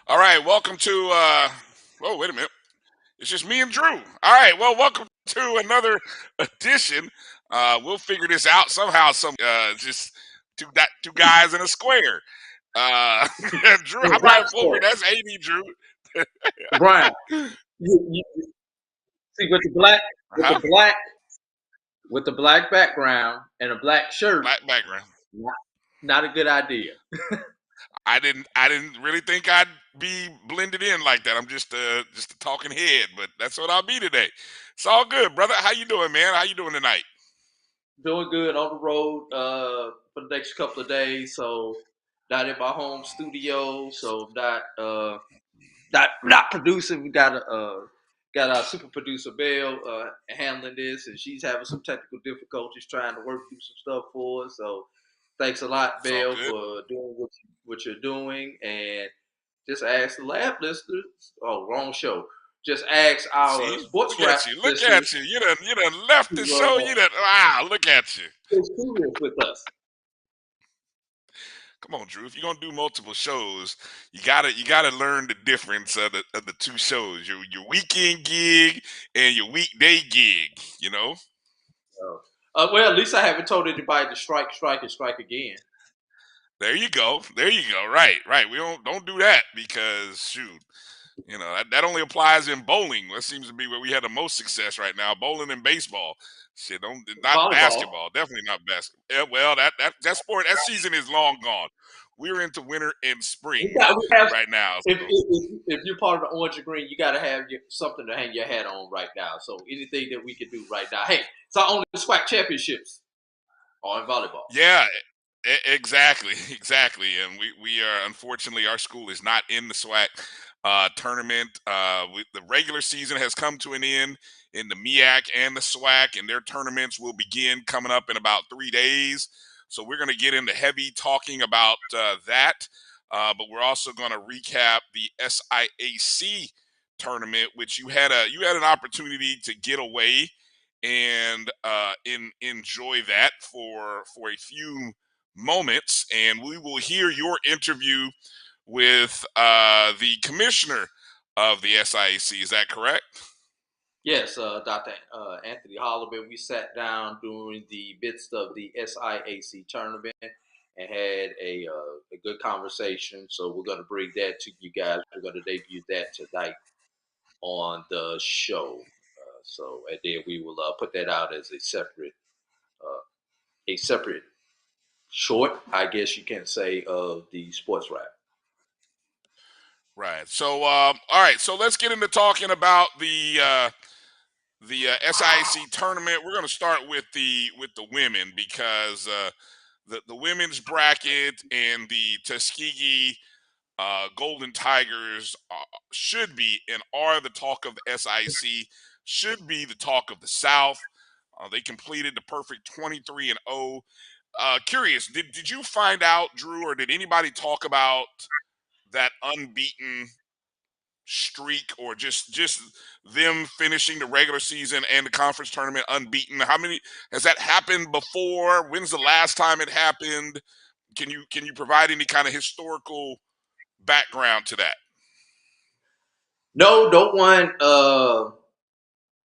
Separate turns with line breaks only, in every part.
All right, welcome to, oh, wait a minute. It's just me and Drew. All right, well, welcome to another edition. We'll figure this out somehow, just two guys in a square. Drew, I'm Bryan Fulmer. That's A.D. Drew.
Bryan, you see with the black background and a black shirt.
Black background.
Not a good idea.
I didn't really think I'd be blended in like that. I'm just a talking head, but that's what I'll be today. It's all good, brother. How you doing, man? How you doing tonight?
Doing good on the road for the next couple of days. So not in my home studio. So not producing. We got our super producer Belle handling this, and she's having some technical difficulties trying to work through some stuff for us. So thanks a lot, Belle, for doing what you're doing, and just ask the lab listeners. Oh, wrong show. Just ask our SportsWrap.
Look at you. You done left the show. Wow, look at you.
With us.
Come on, Drew. If you're gonna do multiple shows, you gotta learn the difference of the two shows. Your weekend gig and your weekday gig. You know.
Well, at least I haven't told anybody to strike again.
There you go. Right. We don't do that because shoot, that only applies in bowling. That seems to be where we had the most success right now. Bowling and baseball. Shit, not volleyball. Basketball. Definitely not basketball. Yeah, well, that sport, that season is long gone. We're into winter and spring right now. So.
If you're part of the Orange and Green, you got to have something to hang your hat on right now. So anything that we can do right now. Hey, it's our only SWAC championships are in volleyball.
Yeah, exactly. And we are, unfortunately, our school is not in the SWAC tournament. The regular season has come to an end in the MEAC and the SWAC, and their tournaments will begin coming up in about 3 days. So we're going to get into heavy talking about that, but we're also going to recap the SIAC tournament, which you had an opportunity to get away and enjoy that for a few moments, and we will hear your interview with the commissioner of the SIAC. Is that correct?
Yes, Dr. Anthony Holloman. We sat down during the midst of the SIAC tournament and had a good conversation. So we're going to bring that to you guys. We're going to debut that tonight on the show. And then we will put that out as a separate short, I guess you can say, of the SportsWrap.
Right. So, all right. So let's get into talking about the SIAC tournament. We're going to start with the women because the women's bracket and the Tuskegee Golden Tigers should be and are the talk of the SIAC. Should be the talk of the South. They completed the perfect 23-0. Curious, did you find out, Drew, or did anybody talk about that unbeaten streak, or just them finishing the regular season and the conference tournament unbeaten? How many has that happened before? When's the last time it happened? Can you provide any kind of historical background to that?
No one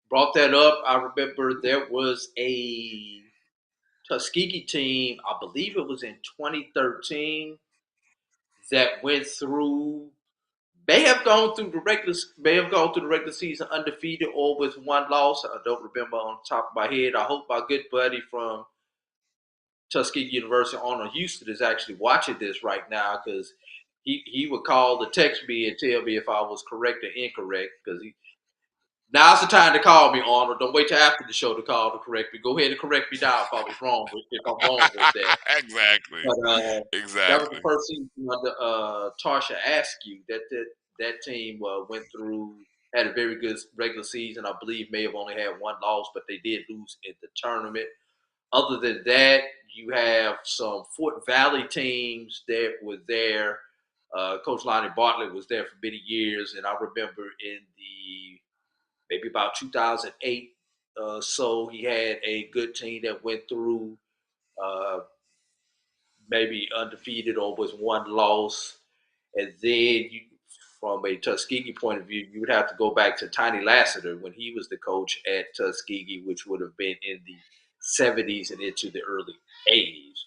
brought that up. I remember there was a Tuskegee team, I believe it was in 2013, that went through. May have gone through the regular season undefeated or with one loss. I don't remember on the top of my head. I hope my good buddy from Tuskegee University, Arnold Houston, is actually watching this right now, because he would call to text me and tell me if I was correct or incorrect. Because now's the time to call me, Arnold. Don't wait till after the show to call to correct me. Go ahead and correct me now if I was wrong. If I'm wrong with that.
Exactly.
But that was the
Exactly.
first season under Tarsha Askew. That team went through, had a very good regular season. I believe may have only had one loss, but they did lose in the tournament. Other than that, you have some Fort Valley teams that were there. Coach Lonnie Bartlett was there for many years, and I remember in the maybe about 2008, so he had a good team that went through, uh, maybe undefeated or with one loss. And then from a Tuskegee point of view, you would have to go back to Tiny Lassiter when he was the coach at Tuskegee, which would have been in the 70s and into the early 80s,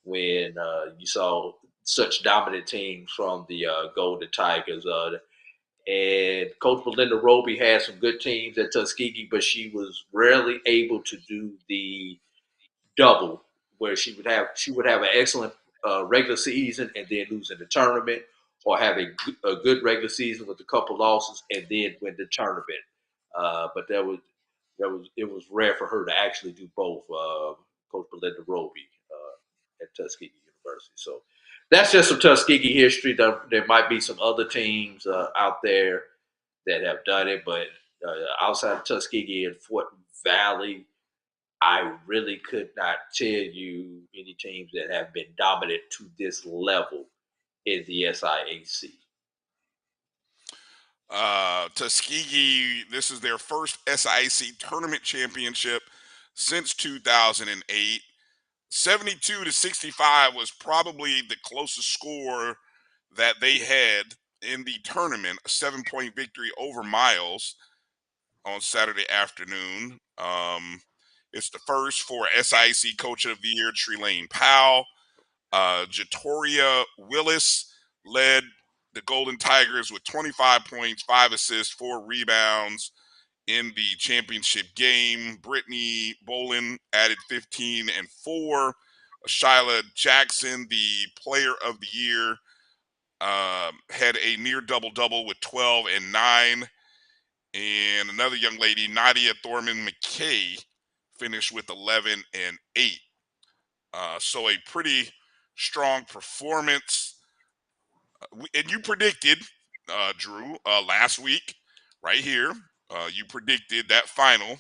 when you saw such dominant teams from the Golden Tigers. And Coach Belinda Roby had some good teams at Tuskegee, but she was rarely able to do the double, where she would have an excellent regular season and then lose in the tournament, or have a good regular season with a couple losses and then win the tournament. But it was rare for her to actually do both. Coach Belinda Roby at Tuskegee University. So that's just some Tuskegee history. There might be some other teams out there that have done it, but outside of Tuskegee and Fort Valley, I really could not tell you any teams that have been dominant to this level in the SIAC.
Tuskegee, this is their first SIAC tournament championship since 2008. 72-65 was probably the closest score that they had in the tournament, a 7-point victory over Miles on Saturday afternoon. It's the first for SIAC Coach of the Year, Trelane Powell. Jatoria Willis led the Golden Tigers with 25 points, 5 assists, 4 rebounds in the championship game. Brittany Bolin added 15 and 4. Shyla Jackson, the player of the year, had a near double-double with 12 and 9. And another young lady, Nadia Thorman McKay, finished with 11 and 8. So a pretty strong performance. And you predicted, Drew, last week, right here, you predicted that final,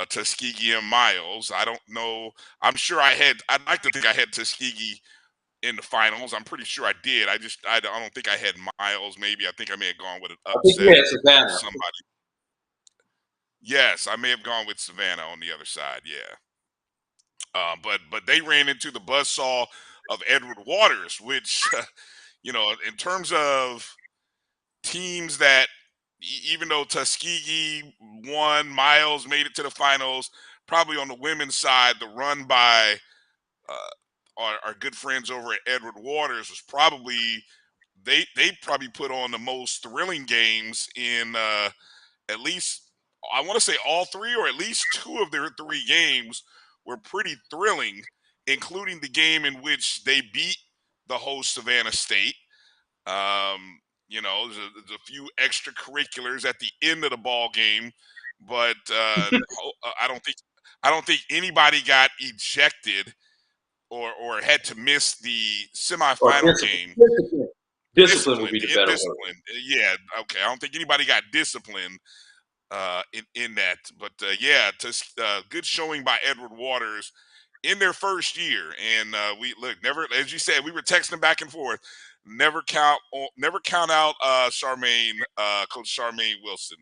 Tuskegee and Miles. I don't know. I'd like to think I had Tuskegee in the finals. I'm pretty sure I did. I don't think I had Miles. Maybe I think I may have gone with an
I think you
upset
had Savannah.
somebody. Yes, I may have gone with Savannah on the other side. Yeah. But they ran into the buzzsaw of Edward Waters, which in terms of teams that, even though Tuskegee won, Miles made it to the finals. Probably on the women's side, the run by our good friends over at Edward Waters was probably they probably put on the most thrilling games in, at least, I want to say all three, or at least two of their three games were pretty thrilling, including the game in which they beat the host Savannah State. There's a few extracurriculars at the end of the ball game, but I don't think anybody got ejected or had to miss the
Or
semifinal
discipline.
game.
Discipline. Discipline would
Disciplined,
be the better word.
disciplined. Yeah, okay. I don't think anybody got disciplined in that, but yeah, good showing by Edward Waters in their first year. And we look, never, as you said, we were texting back and forth. Never count out Charmaine, Coach Charmaine Wilson,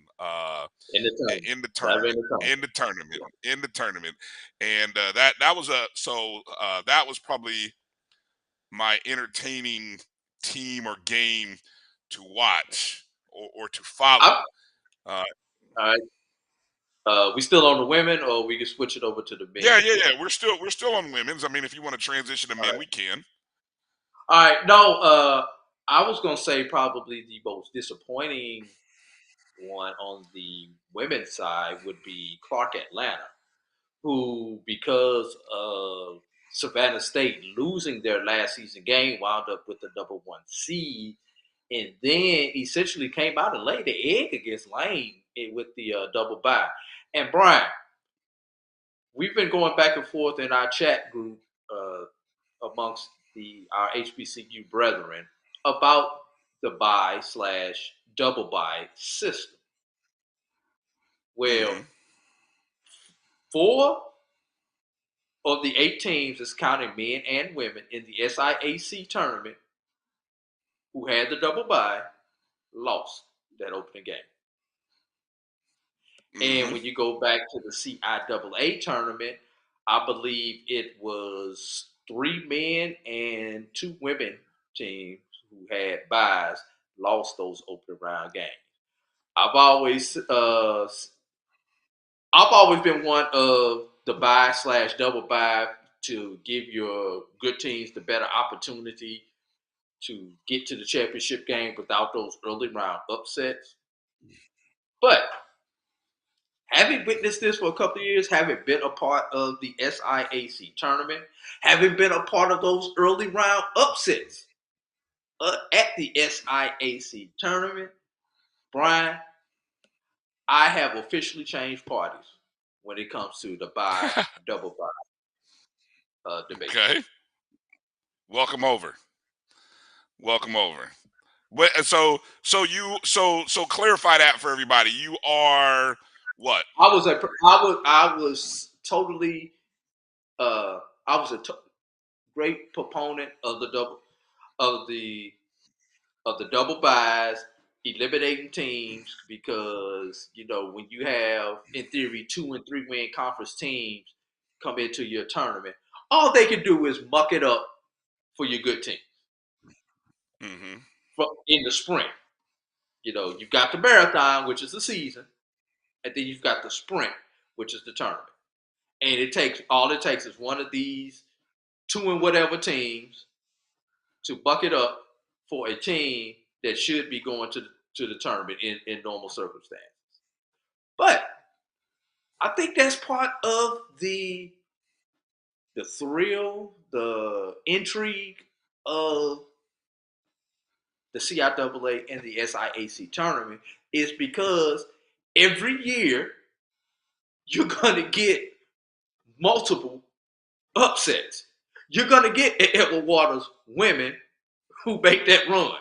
In the tournament.
in the
Never
tournament,
in the tournament.
in the tournament, in the tournament, and that was that was probably my entertaining team or game to watch or to
I'm,
follow. Uh,
all right. We still on the women, or we can switch it over to the men?
Yeah. We're still on women's. I mean, if you want to transition to
All
men,
right.
we can.
All right. No, I was gonna say probably the most disappointing one on the women's side would be Clark Atlanta, who, because of Savannah State losing their last season game, wound up with the number one seed, and then essentially came out and laid the egg against Lane with the double bye. And Brian, we've been going back and forth in our chat group amongst our HBCU brethren about the bye slash double bye system. Well,
Mm-hmm.
4 of the 8 teams is counting men and women in the SIAC tournament who had the double bye lost that opening game. And
Mm-hmm.
when you go back to the CIAA tournament, I believe it was 3 men and 2 women teams who had byes lost those opening round games. I've always uh, I've always been one of the bye slash double bye to give your good teams the better opportunity to get to the championship game without those early round upsets. But having witnessed this for a couple of years, having been a part of the SIAC tournament, having been a part of those early round upsets at the SIAC tournament, Brian, I have officially changed parties when it comes to the bye double bye debate.
Okay. Welcome over. Welcome over. But so clarify that for everybody. You are what?
I was totally uh, I was a great proponent of the of the double buys, eliminating teams, because when you have in theory 2 and 3 win conference teams come into your tournament, all they can do is muck it up for your good team
Mm-hmm.
in the spring. You've got the marathon, which is the season, and then you've got the sprint, which is the tournament. And it takes is one of these 2 and whatever teams to buck it up for a team that should be going to the tournament in normal circumstances. But I think that's part of the thrill, the intrigue of the CIAA and the SIAC tournament, is because every year you're gonna get multiple upsets. You're gonna get Edward Waters women who make that run.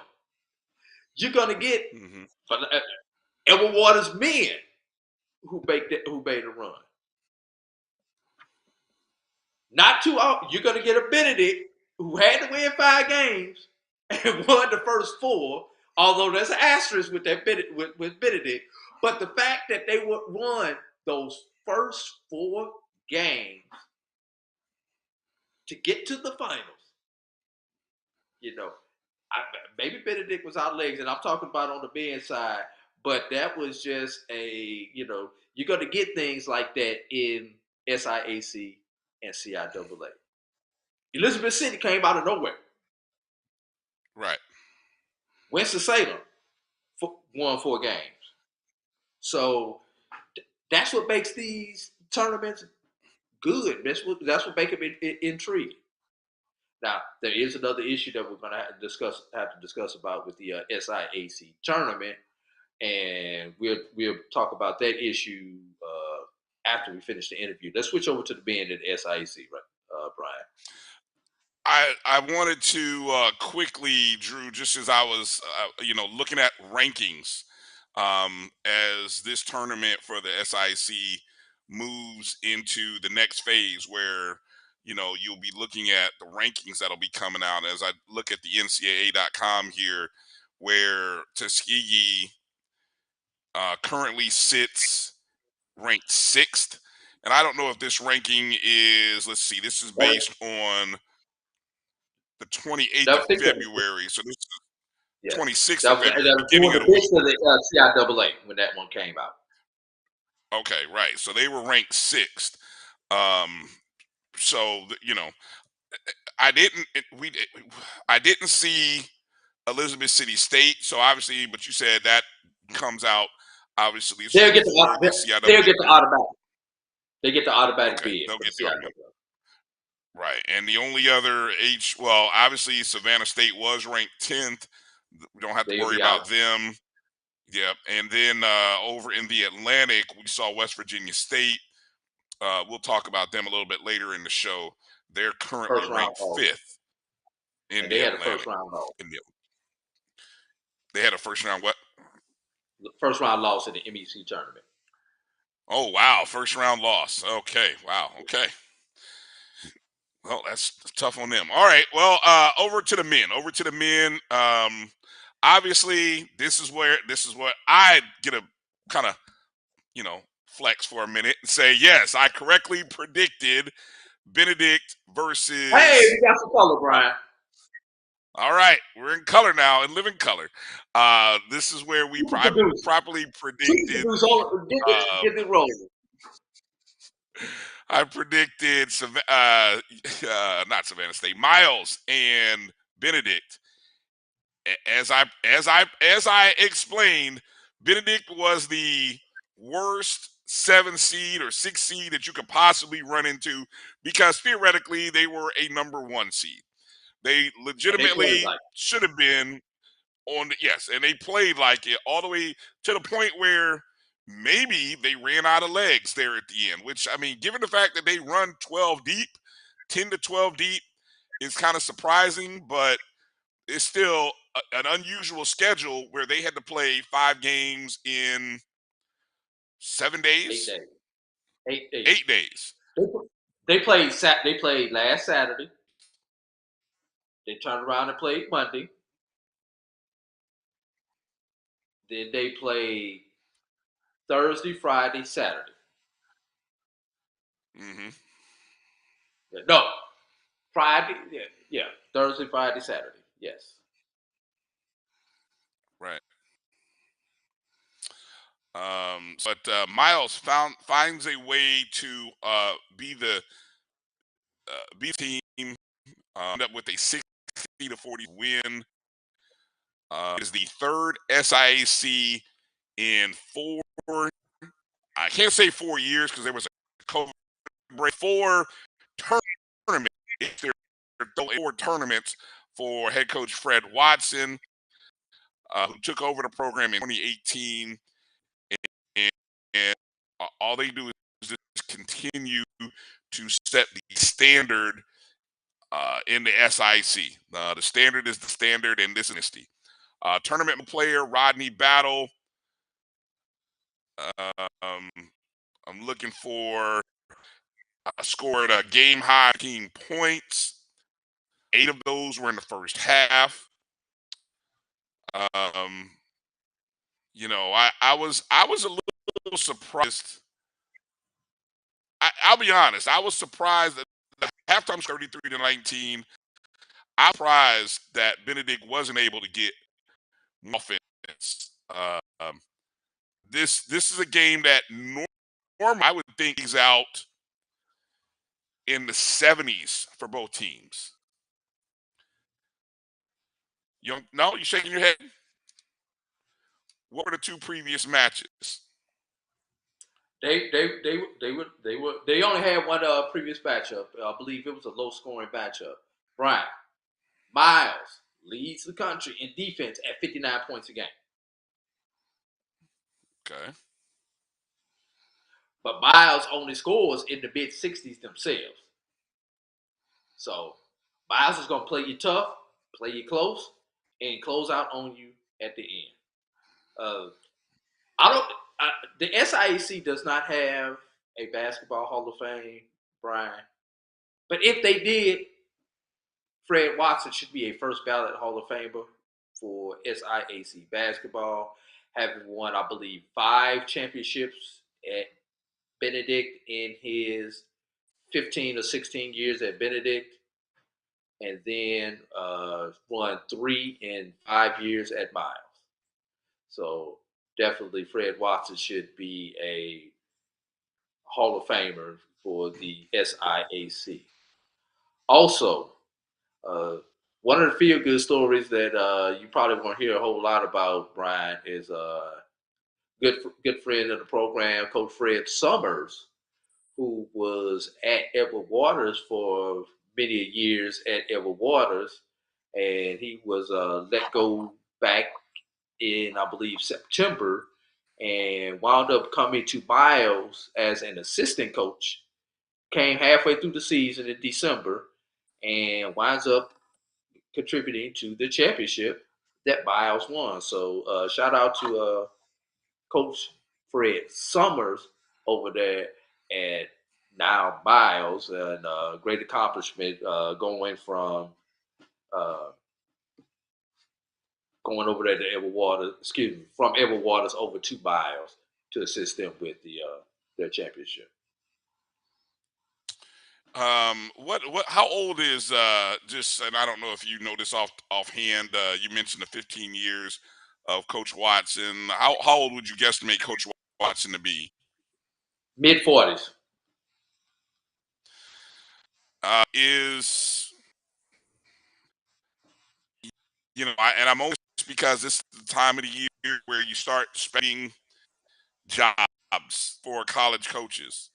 You're gonna get
Mm-hmm.
Edward Waters men who made a run. Not too often, you're gonna get a Benedict who had to win 5 games and won the first 4. Although there's an asterisk with that with Benedict, but the fact that they won those first 4 games to get to the finals, you know, maybe Benedict was out legs, and I'm talking about on the men's side, but that was just you're going to get things like that in SIAC and CIAA. Elizabeth City came out of nowhere.
Right.
Winston-Salem won 4 games. So that's what makes these tournaments good. That's what makes them intriguing. Now, there is another issue that we're going to have to discuss about with the SIAC tournament, and we'll talk about that issue after we finish the interview. Let's switch over to the band at the SIAC, right, Brian?
I wanted to quickly, Drew, just as I was looking at rankings as this tournament for the SIC moves into the next phase, where you'll be looking at the rankings that'll be coming out. As I look at the NCAA.com here, where Tuskegee currently sits ranked 6th. And I don't know if this ranking is, let's see, this is based on the 28th
That
of
was,
February. So this is
yeah,
26th
that
of
was
February,
during
beginning
the
of the week.
midst of the CIAA when that one came out.
Okay, right. So they were ranked sixth. Um, so I didn't. I didn't see Elizabeth City State. So obviously, but you said that comes out obviously
They'll get
for the
they'll
CIAA
get the
tournament.
automatic. They get the automatic
Okay,
bid
they'll
for the
get the
CIAA.
automatic. Right. And the only other well, obviously Savannah State was ranked 10th. We don't have to
They'll
worry
be out.
about them. Yep. And then over in the Atlantic, we saw West Virginia State. We'll talk about them a little bit later in the show. They're currently
First round
ranked
loss.
fifth in
And
the
they had a first
Atlantic.
round loss.
They had a first round what?
The first round loss in the MEAC tournament.
Oh wow, first round loss. Okay, wow. Okay. Well, that's tough on them. All right. Well, over to the men. Over to the men. Obviously, this is what I get a kind of flex for a minute and say yes, I correctly predicted Benedict
Hey,
versus.
we got some color, Brian.
All right, we're in color now, in living color. This is where I properly predicted.
Get it rolling.
I predicted not Savannah State, Miles and Benedict. As I explained, Benedict was the worst 7 seed or 6 seed that you could possibly run into because theoretically they were a number 1 seed. They
And they played
legitimately
like
should have been yes, and they played like it all the way to the point where maybe they ran out of legs there at the end, which I mean, given the fact that they run 12 deep, 10 to 12 deep is kind of surprising, but it's still an unusual schedule where they had to play 5 games in 7 days,
8 days. 8 days.
8 days.
They played last Saturday. They turned around and played Monday. Then they played Thursday, Friday, Saturday.
Hmm.
No, Friday. Yeah. Thursday, Friday, Saturday. Yes.
Right. But Miles finds a way to be the team. End up with a 60-40 win. It is the third SIAC in four. I can't say 4 years because there was a COVID break. 4 tournaments. There are 4 tournaments for head coach Fred Watson, who took over the program in 2018, and all they do is just continue to set the standard in the SIC. The standard is the standard in this dynasty. Tournament player Rodney Battle. Um, I'm looking for scored a game high 15 points. 8 of those were in the first half. Um, I was a little surprised. I'll be honest. I was surprised that the halftime 33-19. I'm surprised that Benedict wasn't able to get more offense. This is a game that normally I would think is out in the 70s for both teams. No, you shaking your head. What were the 2 previous matches?
They only had one previous matchup. I believe it was a low scoring matchup. Brian Miles leads the country in defense at 59 points a game.
Okay.
But Miles only scores in the mid 60s themselves. So Miles is going to play you tough, play you close, and close out on you at the end. I don't. The SIAC does not have a basketball Hall of Fame, Brian. But if they did, Fred Watson should be a first ballot Hall of Famer for SIAC basketball, having won, I believe, 5 championships at Benedict in his 15 or 16 years at Benedict, and then won 3 in 5 years at Miles. So definitely Fred Watson should be a Hall of Famer for the SIAC. Also, one of the feel good stories that you probably won't hear a whole lot about, Bryan, is good friend of the program, Coach Fred Summers, who was at Edward Waters for many years at Edward Waters, and he was let go back in, I believe, September, and wound up coming to Miles as an assistant coach. Came halfway through the season in December, and winds up contributing to the championship that Miles won. So shout out to Coach Fred Summers over there at now Miles, and great accomplishment going from uh, going over there to Edward Waters, excuse me, from Edward Waters over to Miles to assist them with their championship.
How old is just, and I don't know if you know this offhand, you mentioned the 15 years of Coach Watson. How old would you guesstimate Coach Watson to be?
Mid-40s.
Is, and I'm only because this is the time of the year where you start spending jobs for college coaches.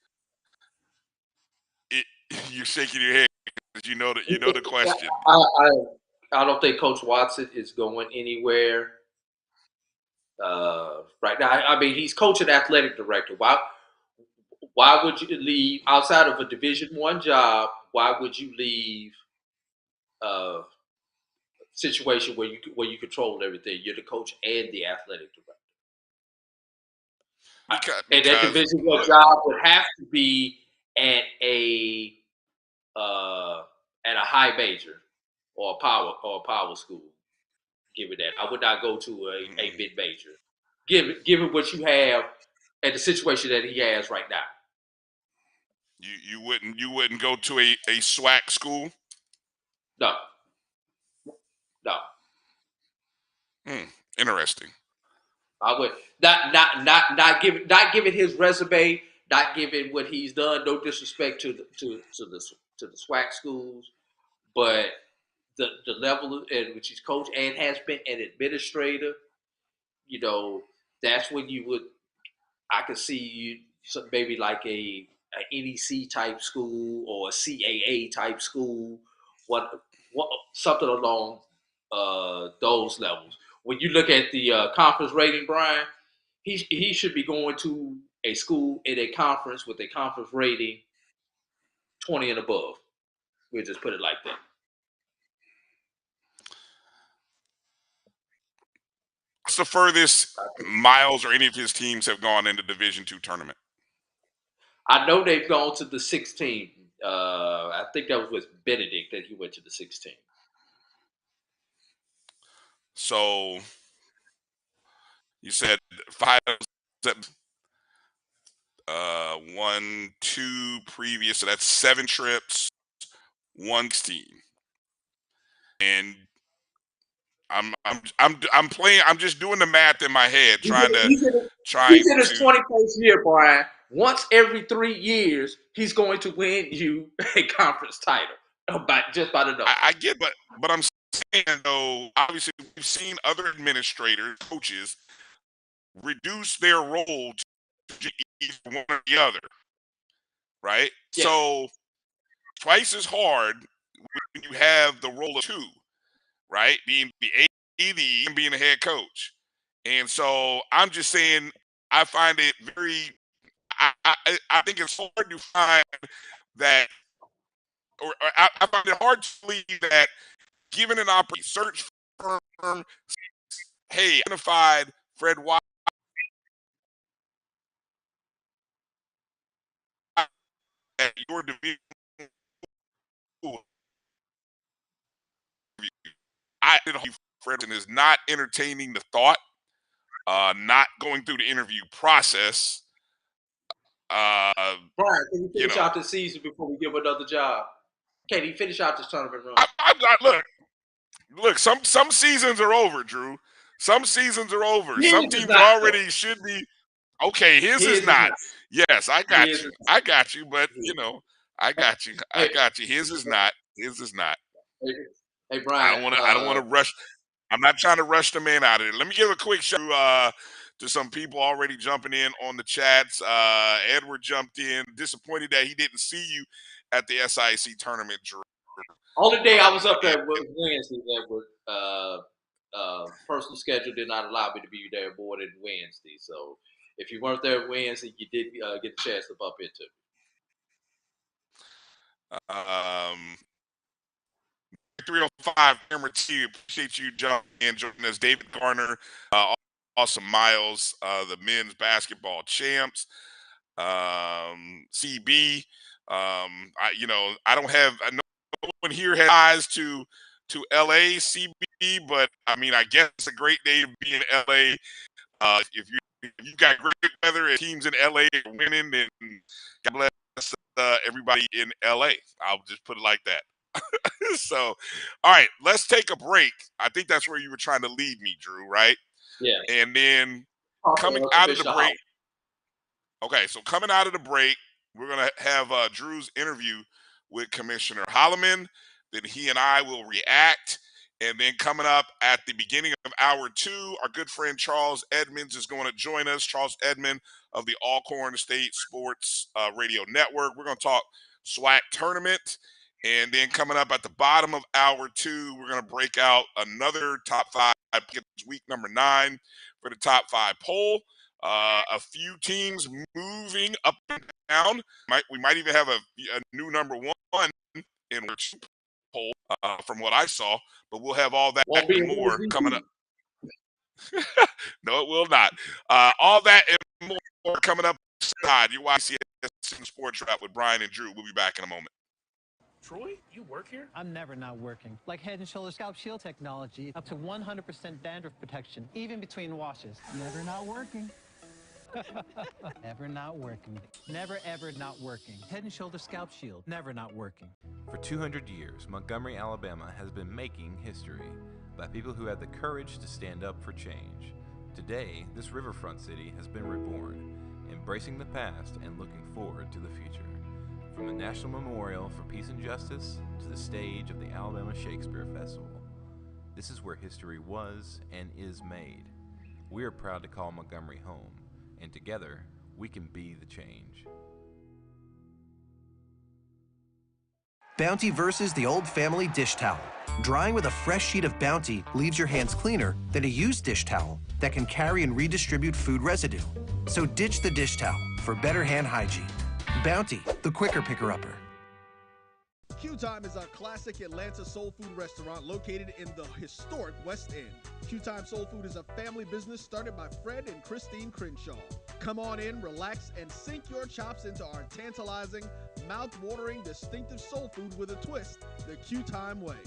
You're shaking your head because you know the question.
I don't think Coach Watson is going anywhere right now. I mean, he's coaching athletic director. Why would you leave outside of a Division I job? Why would you leave a situation where you control everything? You're the coach and the athletic director. And that Division I job would have to be at a high major or a power school. Given that, I would not go to a mid major. Given what you have and the situation that he has right now.
You wouldn't go to a SWAC school?
No.
Interesting.
I would not giving his resume, not giving what he's done. No disrespect to the SWAC schools, but the level in which he's coached and has been an administrator, that's when you would. I could see you maybe like a NEC type school or a CAA type school, what something along those levels. When you look at the conference rating, Bryan, he should be going to a school in a conference with a conference rating 20 and above. We'll just put it like that.
What's the furthest Miles or any of his teams have gone into Division II tournament?
I know they've gone to the 16. I think that was with Benedict that he went to the 16.
So you said 5, 1, 2 previous, so that's 7 trips, 1 team. And I'm playing. I'm just doing the math in my head, trying
He's in his 21st year, Bryan. Once every 3 years, he's going to win you a conference title just by the number.
I get, but I'm saying though, obviously we've seen other administrators, coaches, reduce their role to either one or the other, right?
Yeah.
So twice as hard when you have the role of 2, right? Being the AD and being a head coach. And so I'm just saying, I find it very, I think it's hard to find that, or I find it hard to believe that given an opportunity, search firm, hey, identified Fred White at your division. I Fred is not entertaining the thought, not going through the interview process.
Bryan, can you finish out the season before we give another job? Can he finish out this tournament run?
Look. Some seasons are over, Drew. Some seasons are over. Some teams already should be. Okay, his is
His is
not.
not.
Yes, I got
His
you.
is
I got you. But
his.
I got you. I
Hey,
got you. His is not. His is not.
hey, hey,
I
Bryan.
don't want to. I don't want to rush. I'm not trying to rush the man out of it. Let me give a quick shout to some people already jumping in on the chats. Edward jumped in, disappointed that he didn't see you at the SIAC tournament, Drew.
Only day I was up
And
there was Wednesday. Edward. Personal schedule did not allow me to be there more than Wednesday. So if you weren't there Wednesday, you did get a chance to bump into me.
um, 305 Camera T, appreciate you jumping in, joining us. David Garner, Awesome Miles, the men's basketball champs. CB. I don't have no one here has ties to LA CB, but I mean, I guess it's a great day to be in LA. If you got great weather and teams in LA are winning, then God bless everybody in LA. I'll just put it like that. So, all right, let's take a break. I think that's where you were trying to lead me, Drew, right?
Yeah.
And then coming out of the break. Okay, so coming out of the break, we're going to have Drew's interview with Commissioner Holloman. Then he and I will react. And then coming up at the beginning of hour 2, our good friend Charles Edmonds is going to join us. Charles Edmond of the Alcorn State Sports Radio Network. We're going to talk SWAC tournament. And then coming up at the bottom of hour 2, we're going to break out another top 5. It's week number 9 for the top 5 poll. A few teams moving up and down. We might even have a new number 1 in which poll from what I saw. But we'll have all that and more coming up. No, it will not. All that and more coming up inside. You're watching SportsWrap with Bryan and Drew. We'll be back in a moment.
Troy, you work here?
I'm never not working. Like Head & Shoulders Scalp Shield technology, up to 100% dandruff protection, even between washes. Never not working. Never not working. Never ever not working. Head & Shoulders Scalp Shield, never not working.
For 200 years, Montgomery, Alabama has been making history by people who had the courage to stand up for change. Today, this riverfront city has been reborn, embracing the past and looking forward to the future. From the National Memorial for Peace and Justice to the stage of the Alabama Shakespeare Festival, this is where history was and is made. We are proud to call Montgomery home, and together, we can be the change.
Bounty versus the old family dish towel. Drying with a fresh sheet of Bounty leaves your hands cleaner than a used dish towel that can carry and redistribute food residue. So ditch the dish towel for better hand hygiene. Bounty, the quicker picker-upper.
Q Time is a classic Atlanta soul food restaurant located in the historic West End. Q Time Soul Food is a family business started by Fred and Christine Crenshaw. Come on in, relax, and sink your chops into our tantalizing, mouth-watering, distinctive soul food with a twist, the Q Time way.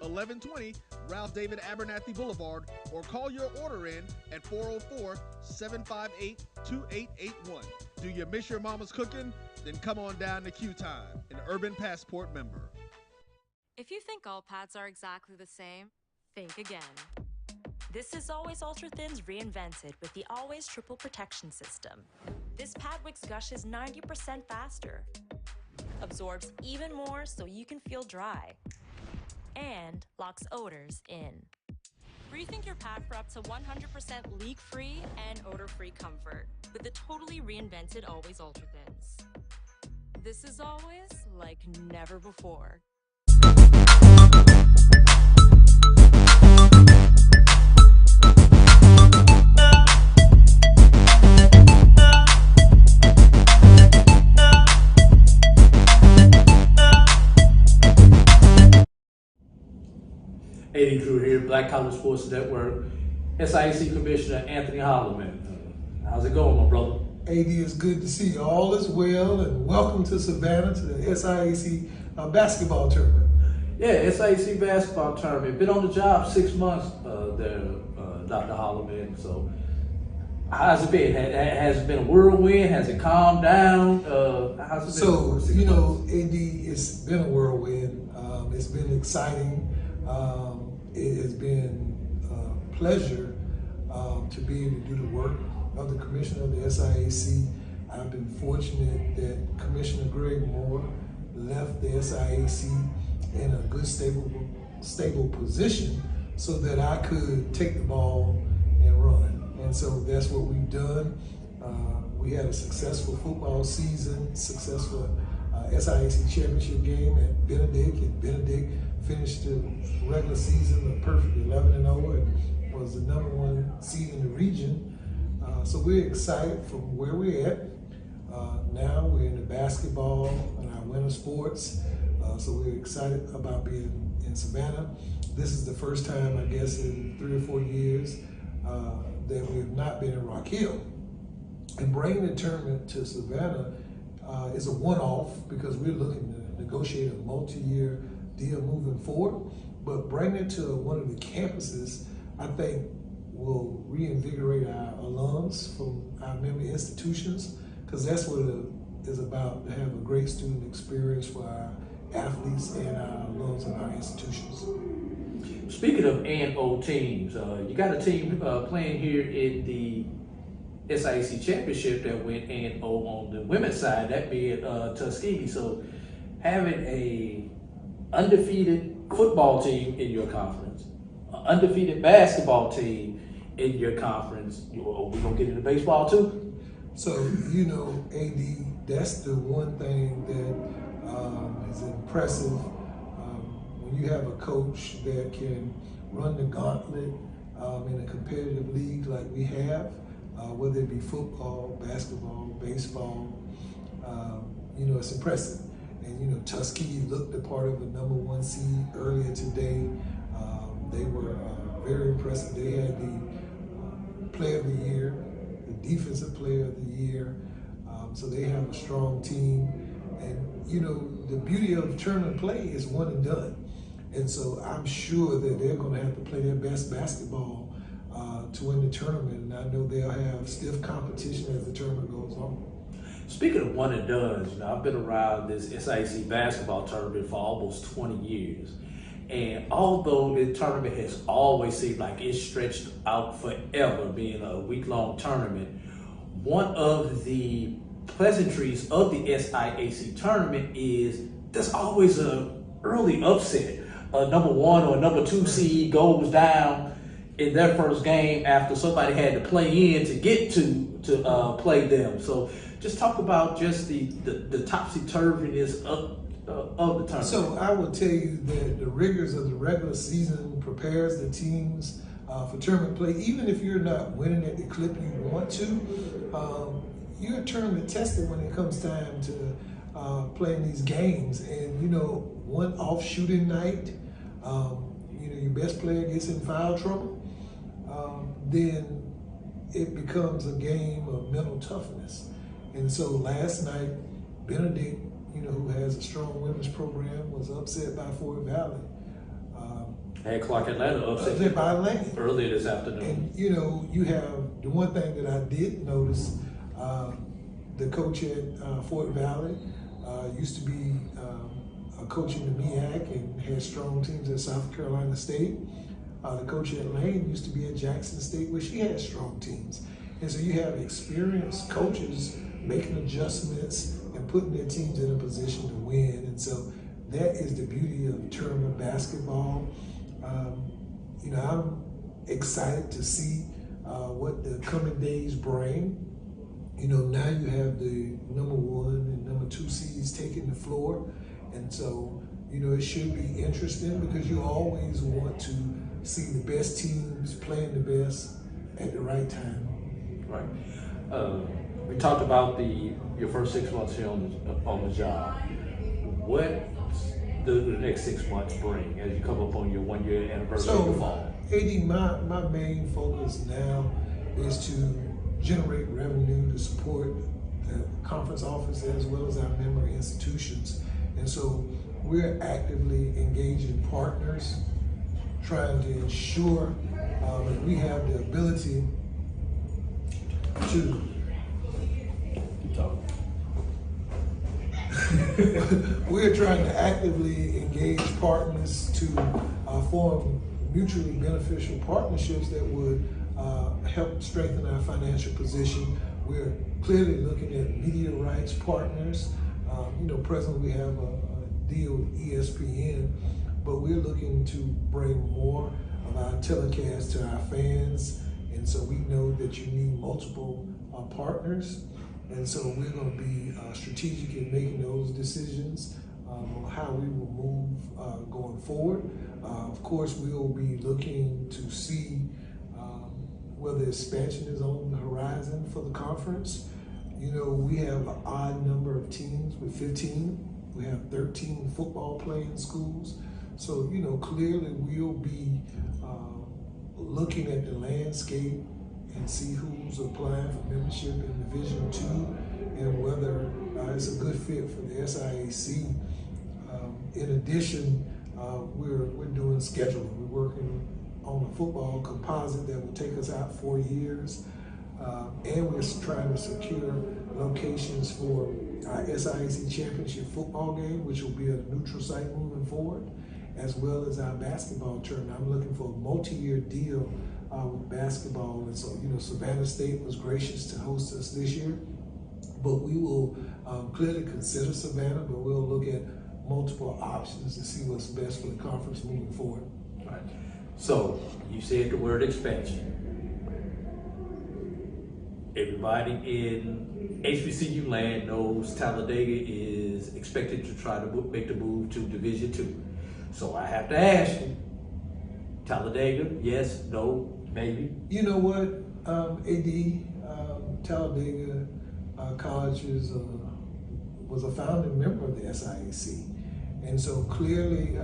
1120 Ralph David Abernathy Boulevard, or call your order in at 404-758-2881. Do you miss your mama's cooking? Then come on down to Q Time, an Urban Passport member.
If you think all pads are exactly the same, think again. This is Always Ultra Thins reinvented with the Always Triple Protection System. This pad wicks gushes 90% faster, absorbs even more so you can feel dry, and locks odors in. Rethink your pad for up to 100% leak-free and odor-free comfort with the totally reinvented Always Ultra Thins. This is always like never before.
A.D. Drew here, Black College Sports Network, SIAC Commissioner Anthony Holloman. How's it going, my brother?
AD, is good to see you. All is well, and welcome to Savannah to the SIAC basketball tournament.
Yeah, SIAC basketball tournament. Been on the job 6 months there, Dr. Holloman. So, how's it been? Has it been a whirlwind? Has it calmed down? How's it been?
So, you know, AD, it's been a whirlwind. It's been exciting. It has been a pleasure to be able to do the work of the commissioner of the SIAC. I've been fortunate that Commissioner Greg Moore left the SIAC in a good, stable position so that I could take the ball and run. And so that's what we've done. We had a successful football season, successful SIAC championship game at Benedict, and Benedict finished the regular season a perfect 11-0 and was the #1 seed in the region. So we're excited from where we're at. Now we're in the basketball and our winter sports. So we're excited about being in Savannah. This is the first time, I guess, in 3 or 4 years that we have not been in Rock Hill. And bringing the tournament to Savannah is a one-off because we're looking to negotiate a multi-year deal moving forward. But bringing it to one of the campuses, I think, will reinvigorate our alums from our member institutions, because that's what it is about, to have a great student experience for our athletes and our alums in our institutions.
Speaking of A&O teams, you got a team playing here in the SIAC championship that went A&O on the women's side, that being Tuskegee. So having a undefeated football team in your conference, an undefeated basketball team in your conference, are we gonna get into baseball too?
So, you know, AD, that's the one thing that is impressive. When you have a coach that can run the gauntlet in a competitive league like we have, whether it be football, basketball, baseball, you know, it's impressive. And, you know, Tuskegee looked a part of a #1 seed earlier today. They were very impressive. They had the player of the year, the defensive player of the year. So they have a strong team. And, you know, the beauty of tournament play is one and done. And so I'm sure that they're going to have to play their best basketball to win the tournament, and I know they'll have stiff competition as the tournament goes on.
Speaking of one and done, you know, I've been around this SIAC basketball tournament for almost 20 years. And although the tournament has always seemed like it's stretched out forever, being a week-long tournament, one of the pleasantries of the SIAC tournament is there's always an early upset. A #1 or #2 seed goes down in their first game after somebody had to play in to get to play them. So just talk about just the topsy-turviness of the tournament.
So I will tell you that the rigors of the regular season prepares the teams for tournament play. Even if you're not winning at the clip you want to, you're tournament tested when it comes time to playing these games. And, you know, one off shooting night, you know, your best player gets in foul trouble, then it becomes a game of mental toughness. And so last night, Benedict, you know, who has a strong women's program, was upset by Fort Valley.
Had Clark Atlanta
upset by Atlanta
earlier this afternoon.
And, you know, you have the one thing that I did notice, the coach at Fort Valley used to be a coach in the MEAC and had strong teams at South Carolina State. The coach at Lane used to be at Jackson State, where she had strong teams. And so you have experienced coaches making adjustments and putting their teams in a position to win. And so that is the beauty of tournament basketball. You know, I'm excited to see what the coming days bring. You know, now you have the #1 and #2 seeds taking the floor. And so, you know, it should be interesting because you always want to see the best teams playing the best at the right time.
Right. We talked about your first 6 months here on the job. What the next 6 months bring as you come up on your 1-year anniversary in the fall?
AD, my main focus now is to generate revenue to support the conference office as well as our member institutions. And so we're actively engaging partners, trying to ensure that we have the ability to we're trying to actively engage partners to form mutually beneficial partnerships that would help strengthen our financial position. We're clearly looking at media rights partners. Presently we have a deal with ESPN, but we're looking to bring more of our telecast to our fans. And so we know that you need multiple partners. And so we're going to be strategic in making those decisions on how we will move going forward. Of course, we will be looking to see whether expansion is on the horizon for the conference. We have an odd number of teams with 15. We have 13 football playing schools. So, clearly we'll be looking at the landscape and see who's applying for membership in Division II and whether it's a good fit for the SIAC. In addition, we're doing scheduling. We're working on a football composite that will take us out 4 years. And we're trying to secure locations for our SIAC championship football game, which will be a neutral site moving forward, as well as our basketball tournament. I'm looking for a multi-year deal with basketball. And so, Savannah State was gracious to host us this year, but we will clearly consider Savannah, but we'll look at multiple options to see what's best for the conference moving forward.
All right. So you said the word expansion. Everybody in HBCU land knows Talladega is expected to try to make the move to Division II. So I have to ask you, Talladega, yes, no, maybe?
You know what, AD, Talladega College was a founding member of the SIAC. And so clearly,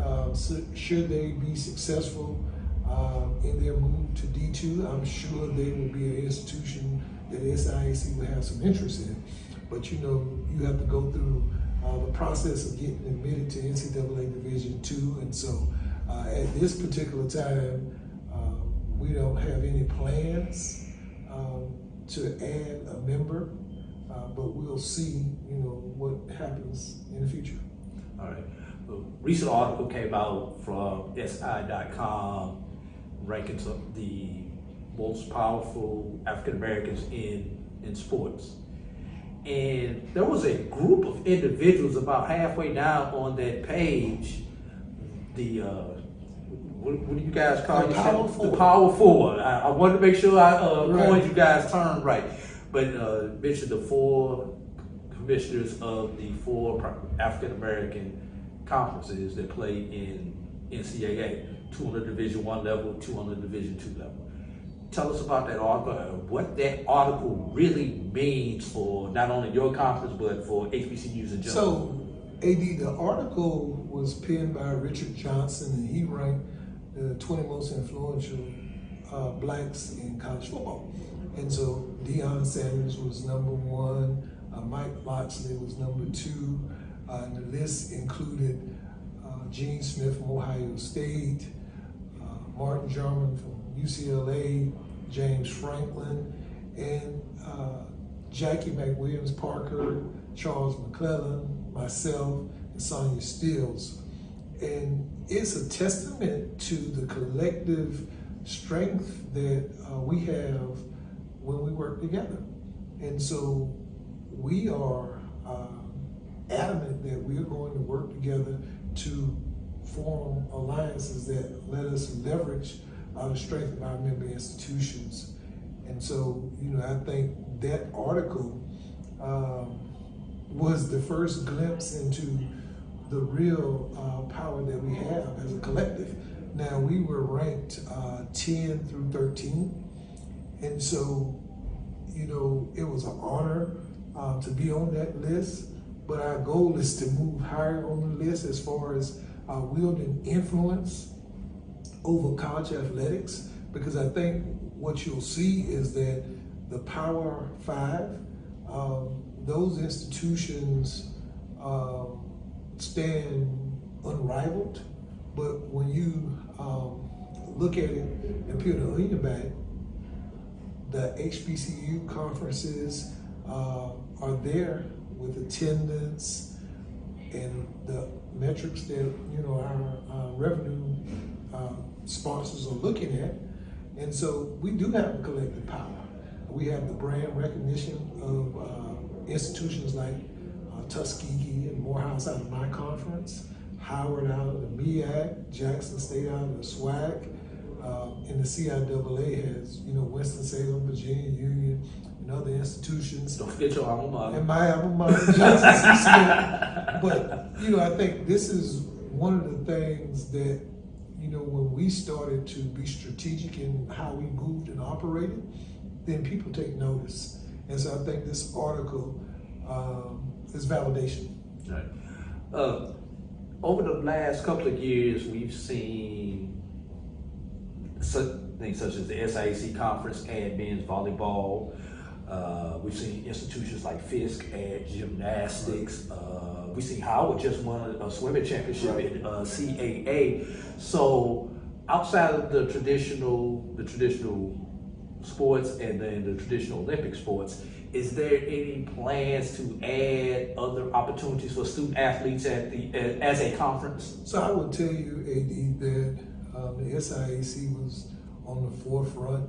should they be successful in their move to D2, I'm sure they will be an institution that the SIAC will have some interest in. But you have to go through the process of getting admitted to NCAA Division II. And so at this particular time, we don't have any plans to add a member, but we'll see, what happens in the future.
All right. A recent article came out from SI.com ranking the most powerful African Americans in sports. And there was a group of individuals about halfway down on that page, the what do you guys call yourself? The Power Four. I wanted to make sure I coined you guys' term right. But mentioned the 4 commissioners of the 4 African American conferences that play in NCAA, 2 on the Division I level, 2 on the Division II level. Tell us about that article, what that article really means for not only your conference, but for HBCUs in general.
So, AD, the article was penned by Richard Johnson, and he ranked the 20 most influential blacks in college football. And so Deion Sanders was number 1, Mike Locksley was number 2, and the list included Gene Smith from Ohio State, Martin Jarman from UCLA, James Franklin, and Jackie McWilliams Parker, Charles McClellan, myself, and Sonia Stills. And it's a testament to the collective strength that we have when we work together. And so we are adamant that we're going to work together to form alliances that let us leverage the strength of our member institutions. And so, I think that article was the first glimpse into the real power that we have as a collective. Now, we were ranked 10 through 13. And so, it was an honor to be on that list, but our goal is to move higher on the list as far as wielding influence over college athletics, because I think what you'll see is that the Power 5, those institutions stand unrivaled, but when you look at it and peel the onion back, the HBCU conferences are there with attendance and the metrics that our revenue sponsors are looking at, And so we do have a collective power. We have the brand recognition of institutions like Tuskegee and Morehouse out of my conference, Howard out of the MEAC, Jackson State out of the SWAC, and the CIAA has, Winston-Salem, Virginia Union, and other institutions.
Don't forget your alma mater.
And my alma mater, Johnson C. But, I think this is one of the things that, when we started to be strategic in how we moved and operated, then people take notice. And so I think this article is validation.
Right. Over the last couple of years, we've seen things such as the SIAC conference add men's volleyball. We've seen institutions like Fisk add gymnastics. We've seen Howard just won a swimming championship at CAA. So outside of the traditional sports and then the traditional Olympic sports, is there any plans to add other opportunities for student athletes as a conference?
So I will tell you, AD, that the SIAC was on the forefront.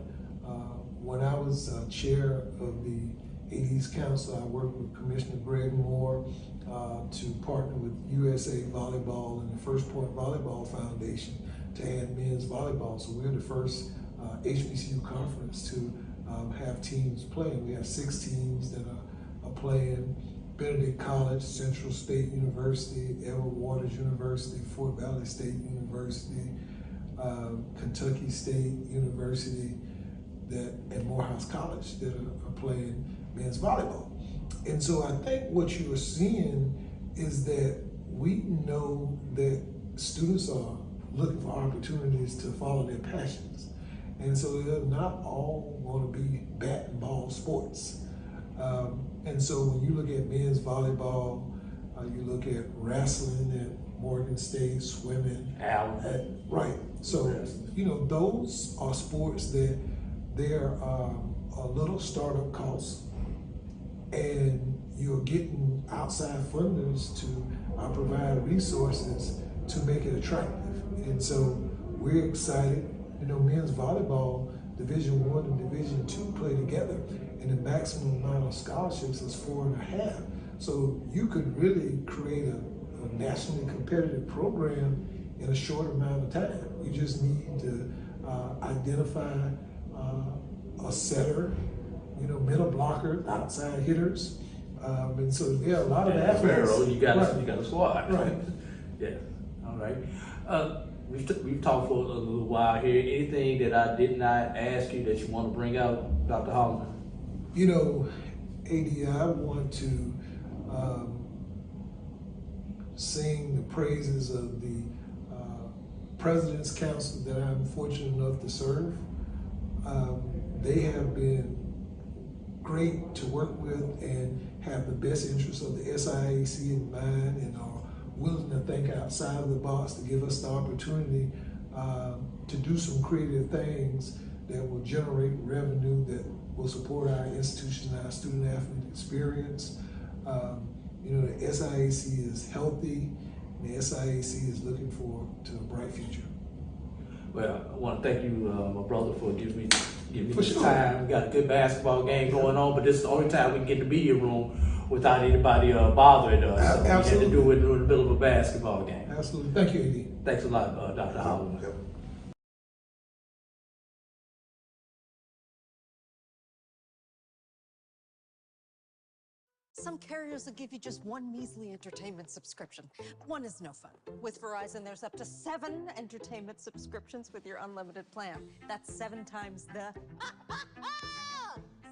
When I was chair of the AD's Council, I worked with Commissioner Greg Moore to partner with USA Volleyball and the First Point Volleyball Foundation to add men's volleyball. So we're the first HBCU conference to have teams playing. We have 6 teams that are playing: Benedict College, Central State University, Edward Waters University, Fort Valley State University, Kentucky State University, and Morehouse College that are playing men's volleyball. And so I think what you are seeing is that we know that students are looking for opportunities to follow their passions. And so they're not all going to be bat and ball sports. And so when you look at men's volleyball, you look at wrestling at Morgan State, swimming. Right. So, those are sports that there are a little startup costs, and you're getting outside funders to provide resources to make it attractive. And so we're excited. Men's volleyball, Division I and Division II play together, and the maximum amount of scholarships is 4.5. So you could really create a nationally competitive program in a short amount of time. You just need to identify a setter, middle blocker, outside hitters, and so there are a lot of athletes.
You got a squad.
Right.
Yeah. All right. We've talked for a little while here. Anything that I did not ask you that you want to bring out, Dr. Holloman?
AD, I want to sing the praises of the President's Council that I'm fortunate enough to serve. They have been great to work with and have the best interests of the SIAC in mind, and are willing to think outside of the box to give us the opportunity to do some creative things that will generate revenue that will support our institution and our student athlete experience. The SIAC is healthy, and the SIAC is looking forward to a bright future.
Well, I want to thank you, my brother, for giving me the time. We got a good basketball game going on, but this is the only time we can get in the media room without anybody bothering us. So
Absolutely.
we had to do it in the middle of a basketball game.
Absolutely. Thank you, AD.
Thanks a lot, Dr. Holloman.
Yep.
Some carriers will give you just one measly entertainment subscription. One is no fun. With Verizon, there's up to 7 entertainment subscriptions with your unlimited plan. That's 7 times the...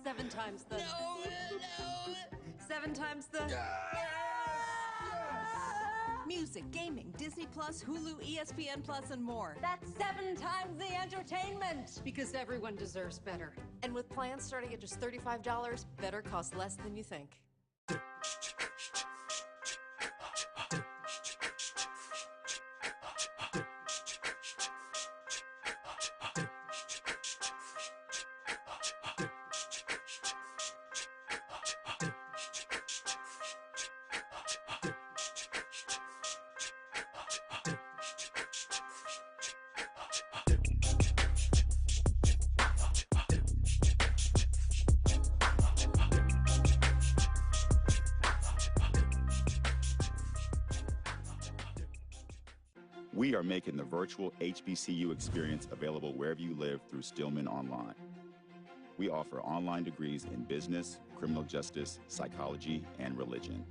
7 times the... No. 7 times the... Music, gaming, Disney Plus, Hulu, ESPN Plus, and more. That's 7 times the entertainment! Because everyone deserves better. And with plans starting at just $35, better costs less than you think.
We are making the virtual HBCU experience available wherever you live through Stillman Online. We offer online degrees in business, criminal justice, psychology, and religion.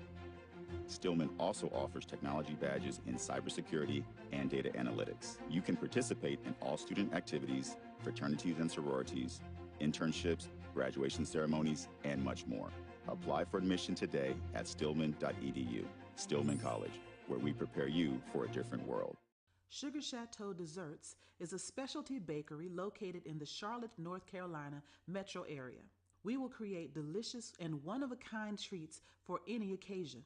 Stillman also offers technology badges in cybersecurity and data analytics. You can participate in all student activities, fraternities and sororities, internships, graduation ceremonies, and much more. Apply for admission today at stillman.edu. Stillman College, where we prepare you for a different world.
Sugar Chateau Desserts is a specialty bakery located in the Charlotte, North Carolina metro area. We will create delicious and one-of-a-kind treats for any occasion.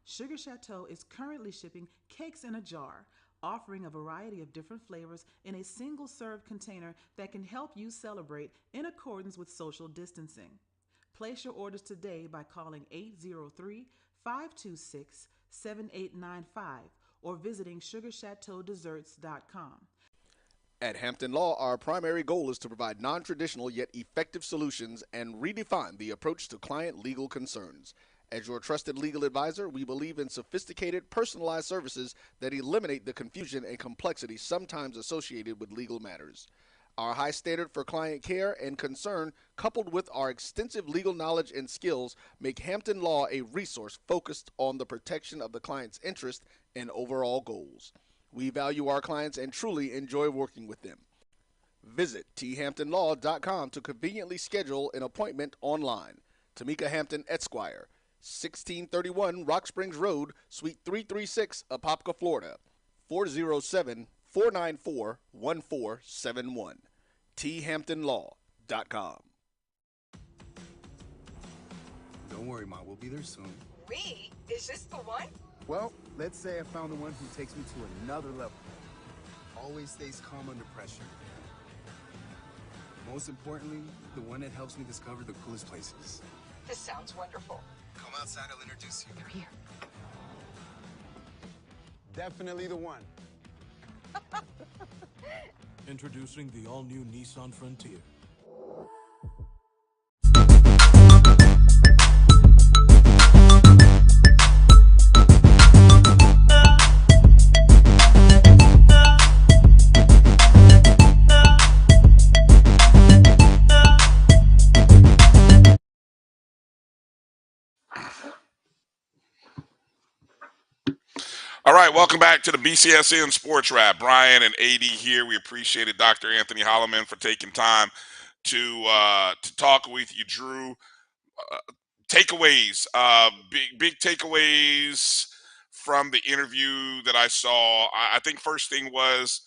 Sugar Chateau is currently shipping cakes in a jar, offering a variety of different flavors in a single-serve container that can help you celebrate in accordance with social distancing. Place your orders today by calling 803-526-7895 or visiting sugarchateaudesserts.com.
At Hampton Law, our primary goal is to provide non-traditional yet effective solutions and redefine the approach to client legal concerns. As your trusted legal advisor, we believe in sophisticated, personalized services that eliminate the confusion and complexity sometimes associated with legal matters. Our high standard for client care and concern, coupled with our extensive legal knowledge and skills, make Hampton Law a resource focused on the protection of the client's interest and overall goals. We value our clients and truly enjoy working with them. Visit thamptonlaw.com to conveniently schedule an appointment online. Tamika Hampton Esquire, 1631 Rock Springs Road, Suite 336, Apopka, Florida, 407-494-1471. thamptonlaw.com.
Don't worry, Ma, we'll be there soon.
We? Is this the one?
Well, let's say I found the one who takes me to another level. Always stays calm under pressure. Most importantly, the one that helps me discover the coolest places.
This sounds wonderful.
Come outside, I'll introduce you.
They're here.
Definitely the one.
Introducing the all-new Nissan Frontier.
All right, welcome back to the BCSN SportsWrap. Bryan and A.D. here. We appreciated Dr. Anthony Holloman for taking time to talk with you, Drew. Takeaways, big takeaways from the interview that I saw. I think first thing was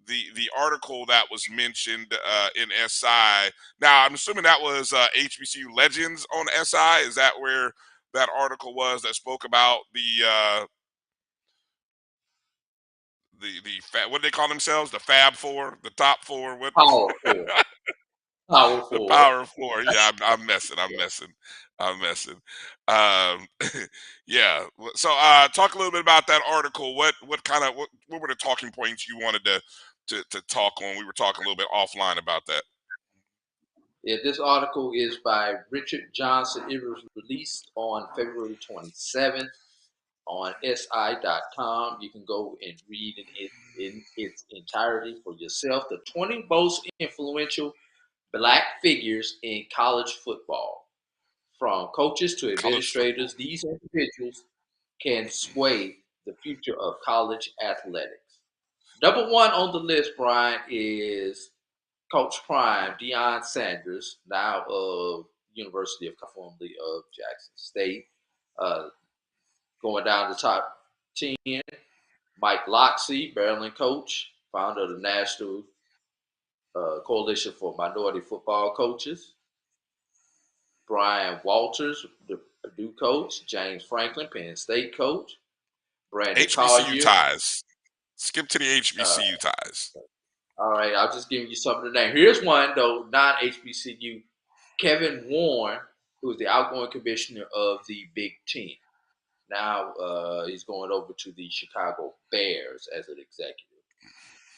the article that was mentioned in SI. Now, I'm assuming that was HBCU Legends on SI. Is that where that article was that spoke about the what do they call themselves? The Fab Four, the top four. What?
Power Four. Power Four.
The Power Four. Yeah, I'm messing. Yeah. So, talk a little bit about that article. What were the talking points you wanted to talk on? We were talking a little bit offline about that.
Yeah, this article is by Richard Johnson. It was released on February 27th. On SI.com. You can go and read it in its entirety for yourself. The 20 most influential Black figures in college football. From coaches to administrators, these individuals can sway the future of college athletics. Number one on the list, Bryan, is Coach Prime, Deion Sanders, now of University of formerly of Jackson State. Going down the top 10, Mike Loxley, Maryland coach, founder of the National Coalition for Minority Football Coaches. Brian Walters, the Purdue coach. James Franklin, Penn State coach. Brandon
HBCU ties. Skip to the HBCU ties.
All right, I'll just give you some of the names. Here's one, though, non-HBCU. Kevin Warren, who is the outgoing commissioner of the Big Ten. Now he's going over to the Chicago Bears as an executive.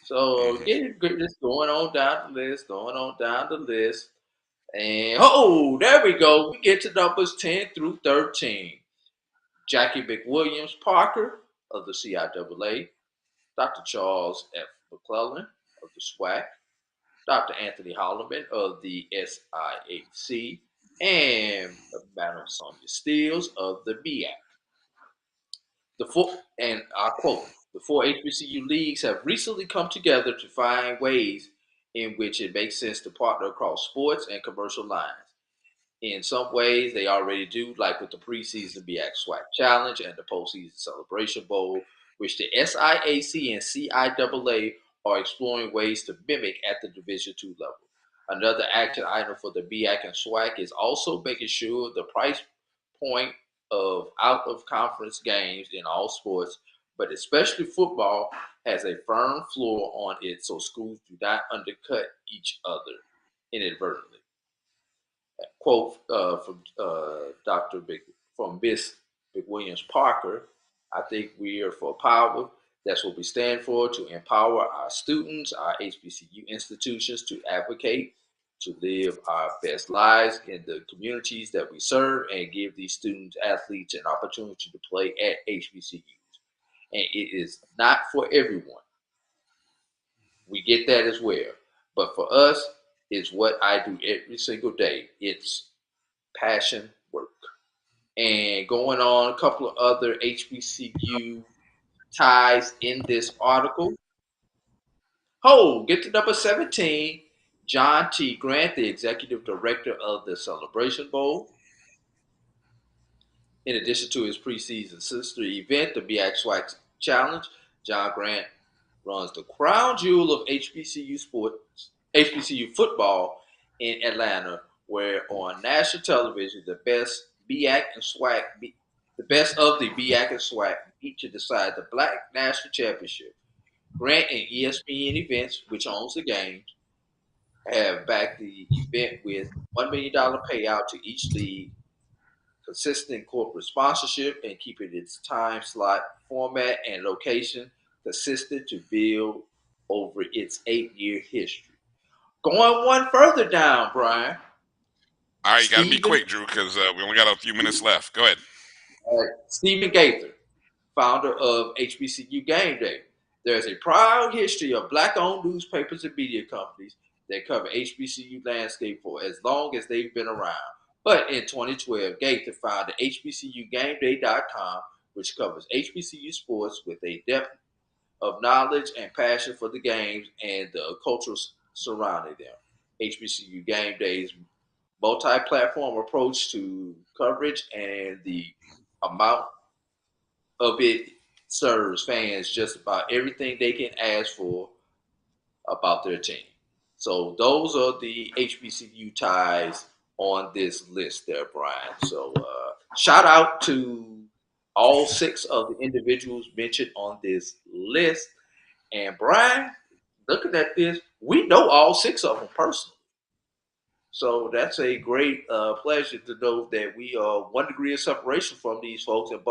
So just going on down the list, And there we go. We get to numbers 10 through 13. Jackie McWilliams Parker of the CIAA. Dr. Charles F. McClellan of the SWAC, Dr. Anthony Holloman of the SIAC, and Madam Sonia Steels of the MEAC. And I quote, the four HBCU leagues have recently come together to find ways in which it makes sense to partner across sports and commercial lines. In some ways, they already do, like with the preseason MEAC SWAC Challenge and the postseason Celebration Bowl, which the SIAC and CIAA are exploring ways to mimic at the Division II level. Another action item for the MEAC and SWAC is also making sure the price point of out-of-conference games in all sports, but especially football, has a firm floor on it so schools do not undercut each other inadvertently. Quote from Miss McWilliams Parker, I think we are for power. That's what we stand for, to empower our students, our HBCU institutions to advocate, to live our best lives in the communities that we serve, and give these students, athletes, an opportunity to play at HBCUs. And it is not for everyone. We get that as well. But for us, it's what I do every single day. It's passion work. And going on a couple of other HBCU ties in this article. Oh, get to number 17, John T. Grant, the executive director of the Celebration Bowl. In addition to his preseason sister event, the MEAC SWAC Challenge, John Grant runs the crown jewel of HBCU football in Atlanta, where on national television, the best MEAC and SWAC, the best of the MEAC and SWAC meet to decide the Black National Championship. Grant and ESPN Events, which owns the games, have backed the event with $1 million payout to each league, consistent corporate sponsorship, and keeping its time slot format and location consistent to build over its 8-year history. Going one further down, Brian.
All right, you got to be quick, Drew, because we only got a few minutes left. Go ahead.
Stephen Gaither, founder of HBCU Game Day. There's a proud history of Black-owned newspapers and media companies that cover HBCU landscape for as long as they've been around. But in 2012, Gaither founded HBCUGameDay.com, which covers HBCU sports with a depth of knowledge and passion for the games and the culture surrounding them. HBCU Game Day's multi-platform approach to coverage and the amount of it serves fans just about everything they can ask for about their team. So those are the HBCU ties on this list there, Brian. So shout out to all 6 of the individuals mentioned on this list. And Brian, looking at this, we know all 6 of them personally. So that's a great pleasure to know that we are 1 degree of separation from these folks and have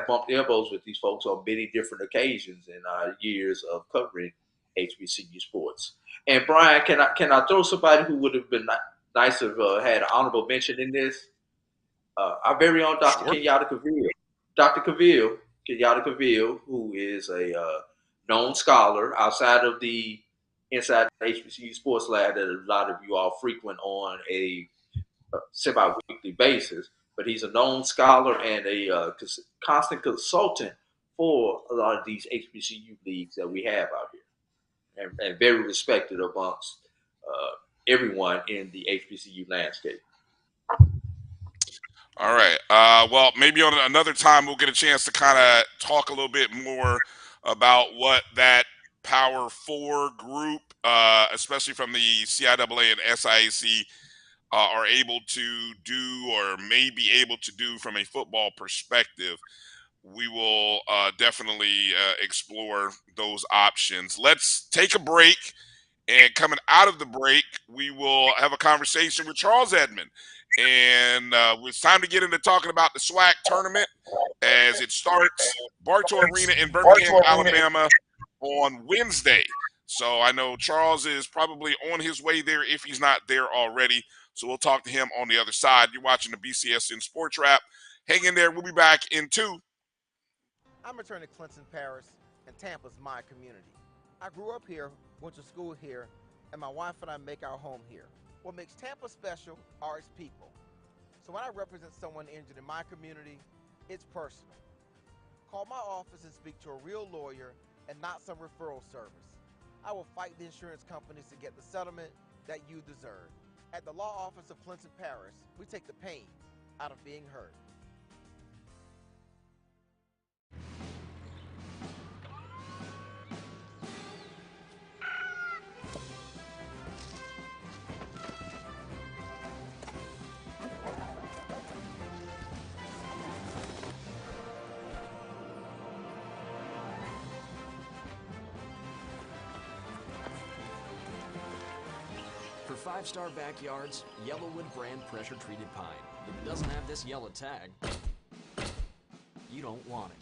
bumped elbows with these folks on many different occasions in our years of covering HBCU sports. And Brian, can I throw somebody who would have been nice to have had an honorable mention in this? Our very own Dr.
Sure.
Kenyatta Cavill. Dr. Kenyatta Cavill, who is a known scholar outside of inside the HBCU Sports Lab that a lot of you all frequent on a semi-weekly basis. But he's a known scholar and a constant consultant for a lot of these HBCU leagues that we have out here, and very respected amongst everyone in the HBCU landscape.
All right. Well, maybe on another time we'll get a chance to kind of talk a little bit more about what that Power 4 group, especially from the CIAA and SIAC, are able to do or may be able to do from a football perspective. We will definitely explore those options. Let's take a break. And coming out of the break, we will have a conversation with Charles Edmond. And it's time to get into talking about the SWAC tournament as it starts Bartow Arena in Birmingham, Alabama on Wednesday. So I know Charles is probably on his way there if he's not there already. So we'll talk to him on the other side. You're watching the BCSN Sports Wrap. Hang in there. We'll be back in 2.
I'm attorney Clinton Paris, and Tampa's my community. I grew up here, went to school here, and my wife and I make our home here. What makes Tampa special are its people. So when I represent someone injured in my community, it's personal. Call my office and speak to a real lawyer and not some referral service. I will fight the insurance companies to get the settlement that you deserve. At the law office of Clinton Paris, we take the pain out of being hurt.
For five-star backyards, Yellowwood brand pressure-treated pine. If it doesn't have this yellow tag, you don't want it.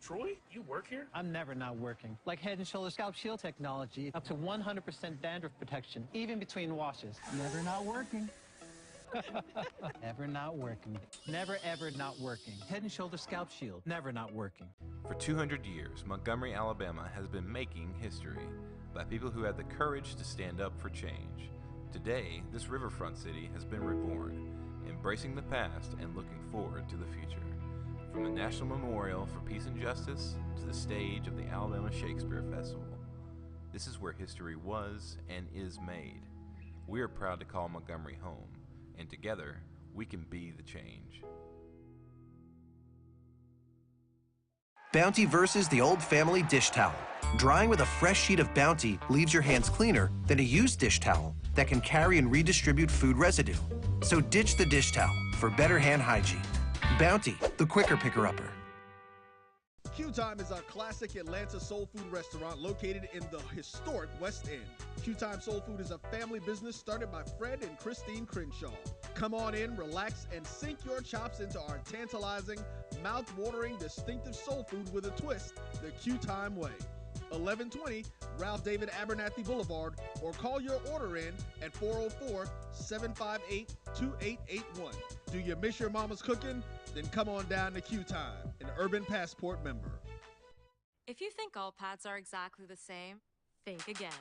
Troy, you work here? I'm never not working. Like Head & Shoulders Scalp Shield technology, up to 100% dandruff protection, even between washes. Never not working. Never not working. Never ever not working. Head & Shoulders Scalp Shield, never not working.
For 200 years, Montgomery, Alabama has been making history by people who had the courage to stand up for change. Today, this riverfront city has been reborn, embracing the past and looking forward to the future. From the National Memorial for Peace and Justice to the stage of the Alabama Shakespeare Festival, this is where history was and is made. We are proud to call Montgomery home, and together, we can be the change.
Bounty versus the old family dish towel. Drying with a fresh sheet of Bounty leaves your hands cleaner than a used dish towel that can carry and redistribute food residue. So ditch the dish towel for better hand hygiene. Bounty, the quicker picker-upper.
Q Time is a classic Atlanta soul food restaurant located in the historic West End. Q Time Soul Food is a family business started by Fred and Christine Crenshaw. Come on in, relax, and sink your chops into our tantalizing, mouth-watering, distinctive soul food with a twist, the Q Time way. 1120 Ralph David Abernathy Boulevard, or call your order in at 404-758-2881. Do you miss your mama's cooking? Then come on down to Q Time, an Urban Passport member.
If you think all pads are exactly the same, think again.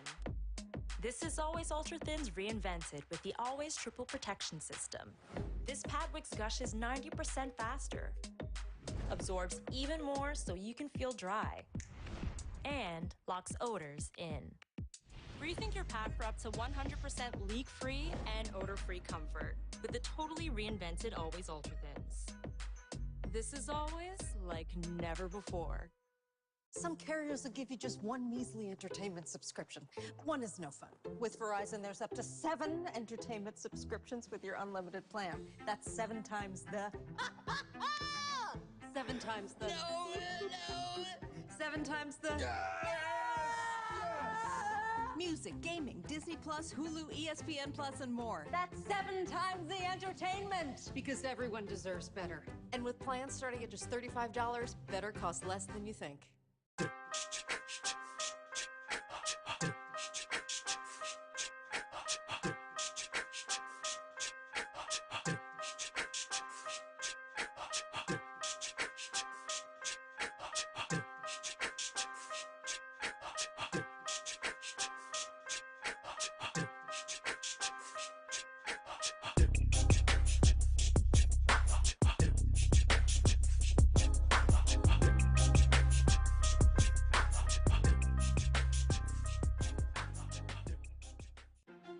This is Always Ultra Thins reinvented with the Always Triple Protection System. This pad wicks gushes 90% faster, absorbs even more so you can feel dry, and locks odors in. Rethink your pad for up to 100% leak-free and odor-free comfort with the totally reinvented Always Ultra Thins. This is always like never before.
Some carriers will give you just one measly entertainment subscription. One is no fun. With Verizon, there's up to 7 entertainment subscriptions with your unlimited plan. That's 7 times the... 7 times the... No! 7 times the... Music, gaming, Disney Plus, Hulu, ESPN Plus, and more. That's 7 times the entertainment! Because everyone deserves better. And with plans starting at just $35, better costs less than you think.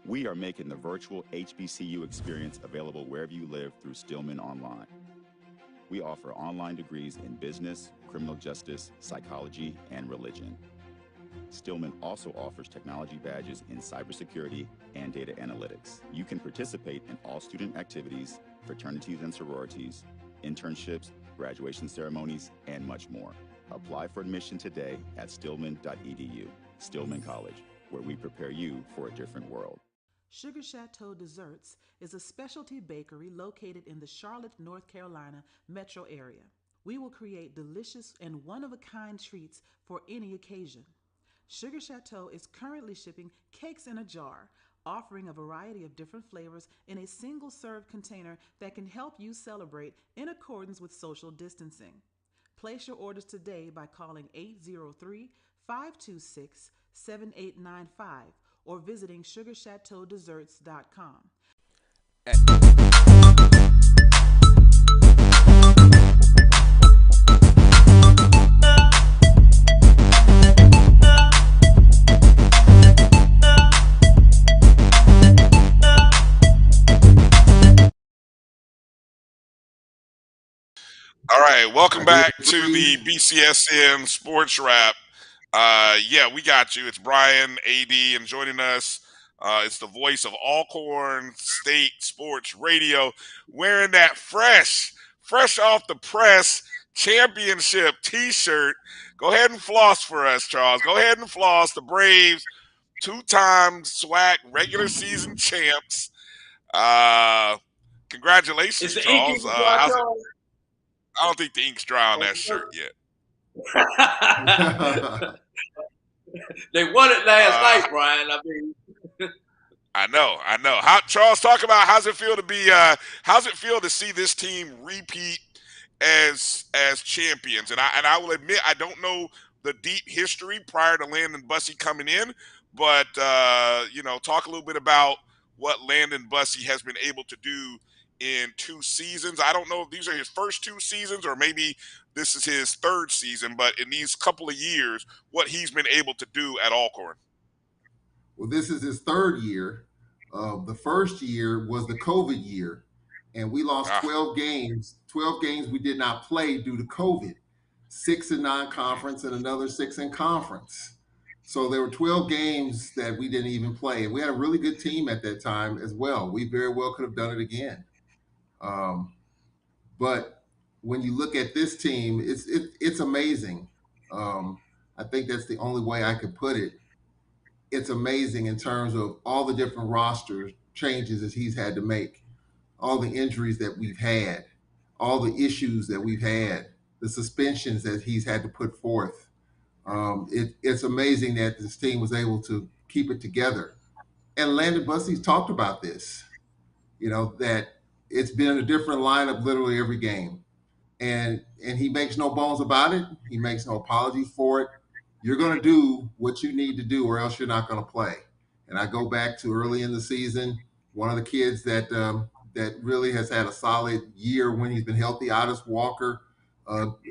We are making the virtual HBCU experience available wherever you live through Stillman Online. We offer online degrees in business, criminal justice, psychology, and religion. Stillman also offers technology badges in cybersecurity and data analytics. You can participate in all student activities, fraternities and sororities, internships, graduation ceremonies, and much more. Apply for admission today at stillman.edu. Stillman College, where we prepare you for a different world.
Sugar Chateau Desserts is a specialty bakery located in the Charlotte, North Carolina metro area. We will create delicious and one-of-a-kind treats for any occasion. Sugar Chateau is currently shipping cakes in a jar, offering a variety of different flavors in a single-serve container that can help you celebrate in accordance with social distancing. Place your orders today by calling 803-526-7895 or visiting sugarchateaudesserts.com.
All right, welcome back to the BCSN Sports Wrap. Yeah, we got you. It's Bryan, A.D, and joining us, it's the voice of Alcorn State Sports Radio, wearing that fresh off the press championship T-shirt. Go ahead and floss for us, Charles. Go ahead and floss. The Braves, 2-time SWAC regular season champs. Congratulations, Charles. How's it? I don't think the ink's dry on that shirt yet.
They won it last night, Bryan.
I know. Charles, talk about how's it feel to see this team repeat as champions? And I will admit I don't know the deep history prior to Landon Bussey coming in, but talk a little bit about what Landon Bussey has been able to do in 2 seasons. I don't know if these are his first 2 seasons or maybe this is his 3rd season, but in these couple of years, what he's been able to do at Alcorn.
Well, this is his 3rd year. The first year was the COVID year, and we lost 12 games. 12 games we did not play due to COVID. 6 in non-conference and another 6 in conference. So there were 12 games that we didn't even play. And we had a really good team at that time as well. We very well could have done it again. But when you look at this team, it's amazing. I think that's the only way I could put it. It's amazing in terms of all the different roster changes that he's had to make, all the injuries that we've had, all the issues that we've had, the suspensions that he's had to put forth. It's amazing that this team was able to keep it together. And Landon Bussey's talked about this, that it's been a different lineup literally every game. And he makes no bones about it. He makes no apologies for it. You're going to do what you need to do or else you're not going to play. And I go back to early in the season, one of the kids that really has had a solid year when he's been healthy, Otis Walker,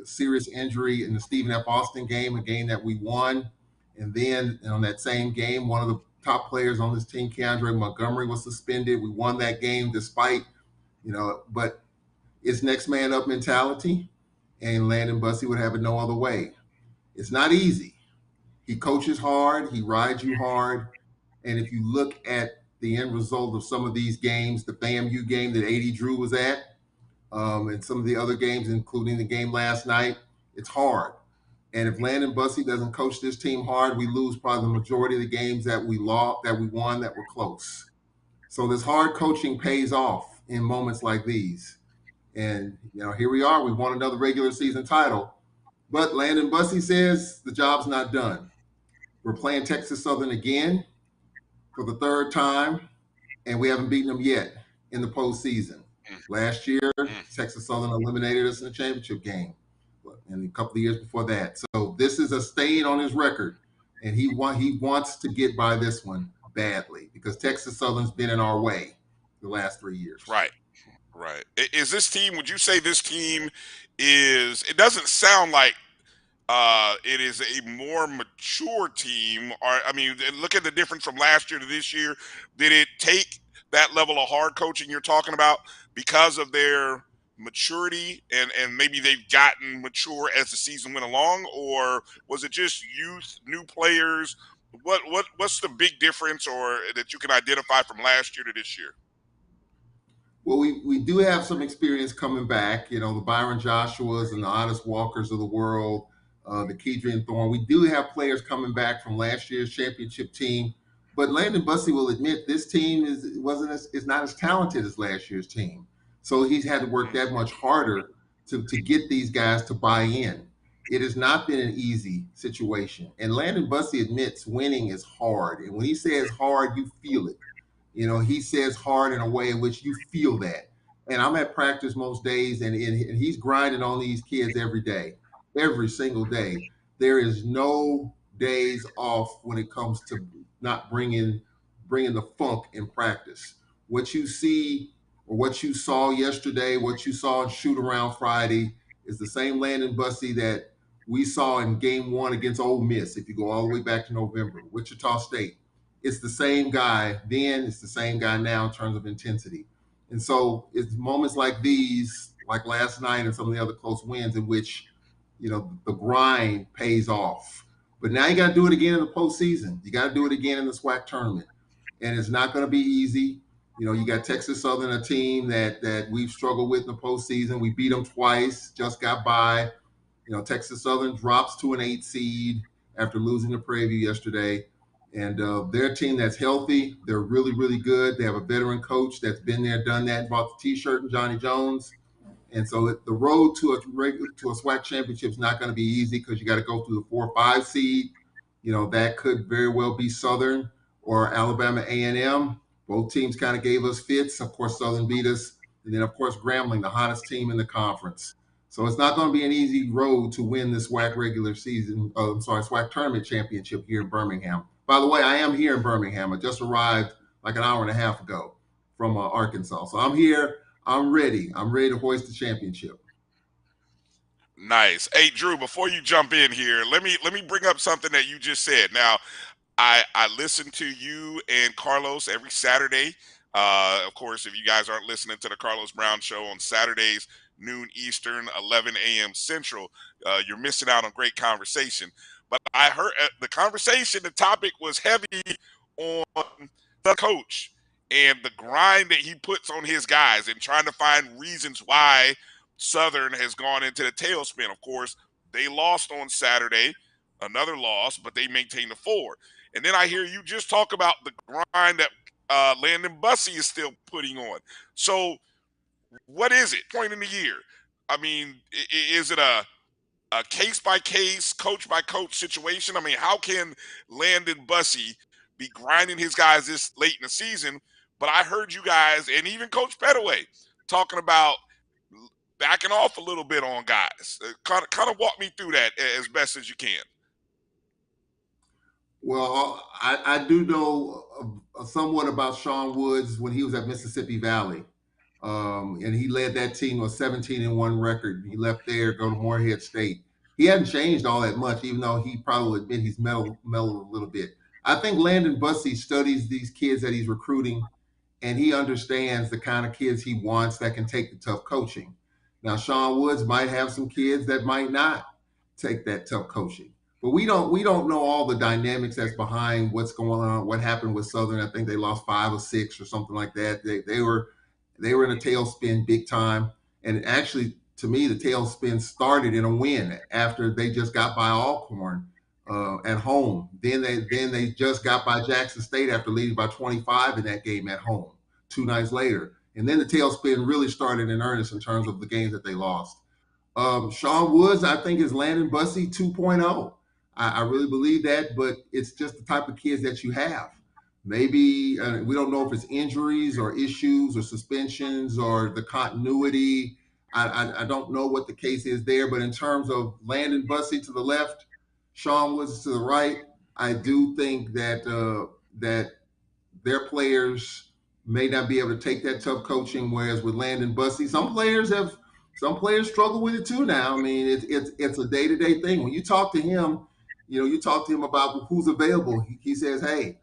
serious injury in the Stephen F. Austin game, a game that we won. And then on that same game, one of the top players on this team, Keandre Montgomery, was suspended. We won that game despite, but it's next man up mentality, and Landon Bussey would have it no other way. It's not easy. He coaches hard. He rides you hard. And if you look at the end result of some of these games, the FAMU game that A.D. Drew was at, and some of the other games, including the game last night, it's hard. And if Landon Bussey doesn't coach this team hard, we lose probably the majority of the games that we lost, that we won, that were close. So this hard coaching pays off in moments like these. And, here we are. We won another regular season title. But Landon Bussey says the job's not done. We're playing Texas Southern again for the 3rd time, and we haven't beaten them yet in the postseason. Last year, Texas Southern eliminated us in the championship game, and a couple of years before that. So this is a stain on his record, and he wants to get by this one badly because Texas Southern's been in our way the last 3 years.
Right. Is this team, would you say this team it doesn't sound like it is a more mature team, or look at the difference from last year to this year. Did it take that level of hard coaching you're talking about because of their maturity and maybe they've gotten mature as the season went along, or was it just youth, new players? What's the big difference or that you can identify from last year to this year?
Well, we do have some experience coming back, the Byron Joshuas and the Otis Walkers of the world, the Kedrian Thorne. We do have players coming back from last year's championship team But Landon Bussey will admit this team is not as talented as last year's team. So he's had to work that much harder to get these guys to buy in. It has not been an easy situation. And Landon Bussey admits winning is hard. And when he says hard, you feel it. He says hard in a way in which you feel that. And I'm at practice most days, and he's grinding on these kids every day, every single day. There is no days off when it comes to not bringing the funk in practice. What you see or what you saw yesterday, what you saw in shoot around Friday, is the same Landon Bussey that we saw in game 1 against Ole Miss. If you go all the way back to November, Wichita State, it's the same guy then, it's the same guy now in terms of intensity. And so it's moments like these, like last night and some of the other close wins, in which the grind pays off. But now you got to do it again in the postseason. You got to do it again in the SWAC tournament, and it's not going to be easy. You got Texas Southern, a team that we've struggled with in the postseason. We beat them twice, just got by. Texas Southern drops to an 8 seed after losing the Prairie yesterday. And they're a team that's healthy. They're really, really good. They have a veteran coach that's been there, done that, bought the T-shirt, and Johnny Jones. And so the road to a SWAC championship is not going to be easy, because you got to go through the 4 or 5 seed. That could very well be Southern or Alabama A&M. Both teams kind of gave us fits. Of course, Southern beat us. And then, of course, Grambling, the hottest team in the conference. So it's not going to be an easy road to win this SWAC SWAC tournament championship here in Birmingham. By the way, I am here in Birmingham. I just arrived like an hour and a half ago from Arkansas. So I'm here. I'm ready. I'm ready to hoist the championship.
Nice. Hey, Drew, before you jump in here, let me bring up something that you just said. Now, I listen to you and Carlos every Saturday. Of course, if you guys aren't listening to the Carlos Brown Show on Saturdays, noon Eastern, 11 a.m. Central, you're missing out on great conversation. But I heard the conversation, the topic was heavy on the coach and the grind that he puts on his guys and trying to find reasons why Southern has gone into the tailspin. Of course, they lost on Saturday, another loss, but they maintained the 4. And then I hear you just talk about the grind that Landon Bussey is still putting on. So what is it, point in the year? I mean, is it a case-by-case, coach-by-coach situation? I mean, how can Landon Bussey be grinding his guys this late in the season? But I heard you guys, and even Coach Pettaway, talking about backing off a little bit on guys. Kind of walk me through that as best as you can.
Well, I do know somewhat about Sean Woods when he was at Mississippi Valley. And he led that team to a 17-1 record. He left there, go to Morehead State. He hasn't changed all that much, even though he probably admit he's mellowed a little bit. I think Landon Bussey studies these kids that he's recruiting, and he understands the kind of kids he wants that can take the tough coaching. Now, Sean Woods might have some kids that might not take that tough coaching. But we don't know all the dynamics that's behind what's going on, what happened with Southern. I think they lost 5 or 6 or something like that. They were in a tailspin big time. And actually, to me, the tailspin started in a win after they just got by Alcorn at home. Then they just got by Jackson State after leading by 25 in that game at home 2 nights later. And then the tailspin really started in earnest in terms of the games that they lost. Sean Woods, I think, is Landon Bussey 2.0. I really believe that, but it's just the type of kids that you have. Maybe we don't know if it's injuries or issues or suspensions or the continuity. I don't know what the case is there, but in terms of Landon Bussey to the left, Sean Woods to the right, I do think that that their players may not be able to take that tough coaching. Whereas with Landon Bussey, some players struggle with it too now. I mean, it's a day-to-day thing. When you talk to him, you talk to him about who's available. He says, hey,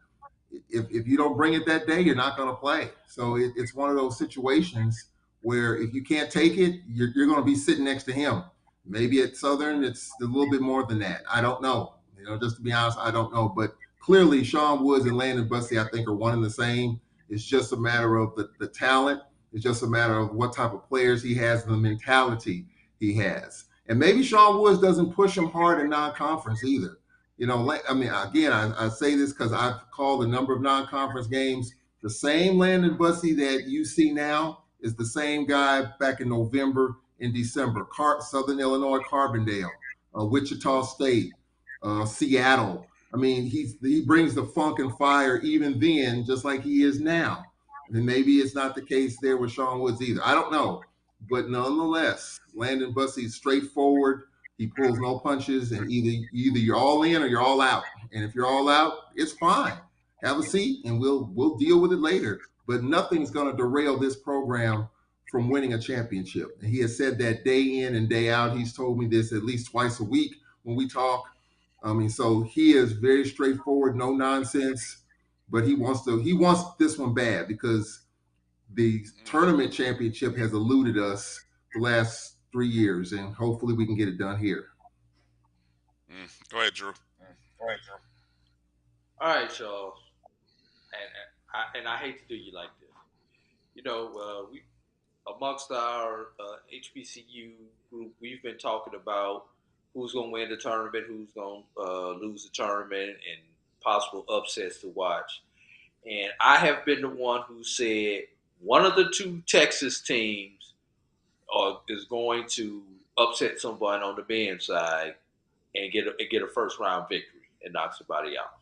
if you don't bring it that day, you're not going to play. So it's one of those situations where if you can't take it, you're going to be sitting next to him. Maybe at Southern, it's a little bit more than that. I don't know. Just to be honest, I don't know. But clearly, Sean Woods and Landon Bussey, I think, are one and the same. It's just a matter of the talent. It's just a matter of what type of players he has and the mentality he has. And maybe Sean Woods doesn't push him hard in non-conference either. I mean, again, I say this because I've called a number of non-conference games. The same Landon Bussey that you see now is the same guy back in November and December. Southern Illinois, Carbondale, Wichita State, Seattle. I mean, he brings the funk and fire even then, just like he is now. And maybe it's not the case there with Sean Woods either. I don't know. But nonetheless, Landon Bussey's straightforward. He pulls no punches, and either you're all in or you're all out. And if you're all out, it's fine. Have a seat, and we'll deal with it later. But nothing's going to derail this program from winning a championship. And he has said that day in and day out. He's told me this at least twice a week when we talk. I mean, so he is very straightforward, no nonsense. But he wants this one bad because the tournament championship has eluded us the last 3 years, and hopefully we can get it done here.
Go ahead, Drew.
All right, y'all. And I hate to do you like this. We amongst our HBCU group, we've been talking about who's going to win the tournament, who's going to lose the tournament, and possible upsets to watch. And I have been the one who said one of the two Texas teams is going to upset someone on the men's side and get a first round victory and knock somebody out.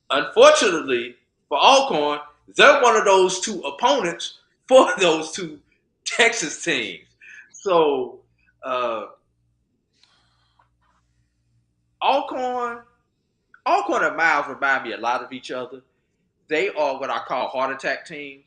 Unfortunately for Alcorn, they're one of those two opponents for those two Texas teams. So Alcorn and Miles remind me a lot of each other. They are what I call heart attack teams.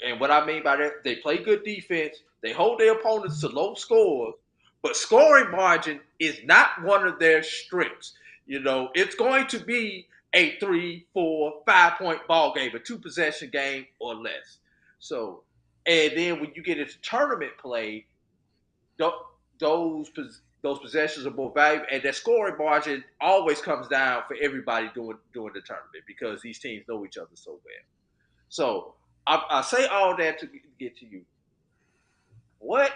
And what I mean by that, they play good defense. They hold their opponents to low scores, but scoring margin is not one of their strengths. It's going to be a 3, 4, 5-point ball game, a 2-possession game or less. So, and then when you get into tournament play, those possessions are more valuable, and that scoring margin always comes down for everybody during the tournament because these teams know each other so well. So I say all that to get to you. What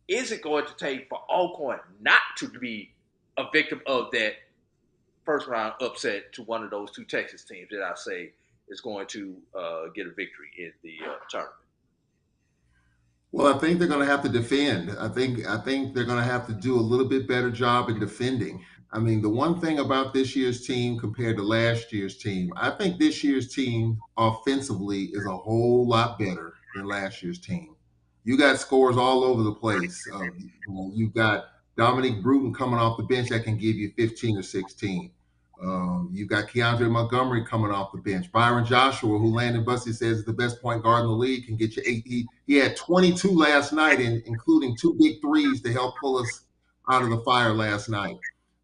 is it going to take for Alcorn not to be a victim of that first round upset to one of those two Texas teams that I say is going to get a victory in the tournament?
Well, I think they're going to have to defend. I think they're going to have to do a little bit better job in defending. I mean, the one thing about this year's team compared to last year's team, I think this year's team offensively is a whole lot better than last year's team. You got scores all over the place. You've got Dominique Bruton coming off the bench that can give you 15 or 16. You've got Keandre Montgomery coming off the bench. Byron Joshua, who Landon Bussey says is the best point guard in the league, can get you 8. He had 22 last night, including 2 big threes to help pull us out of the fire last night.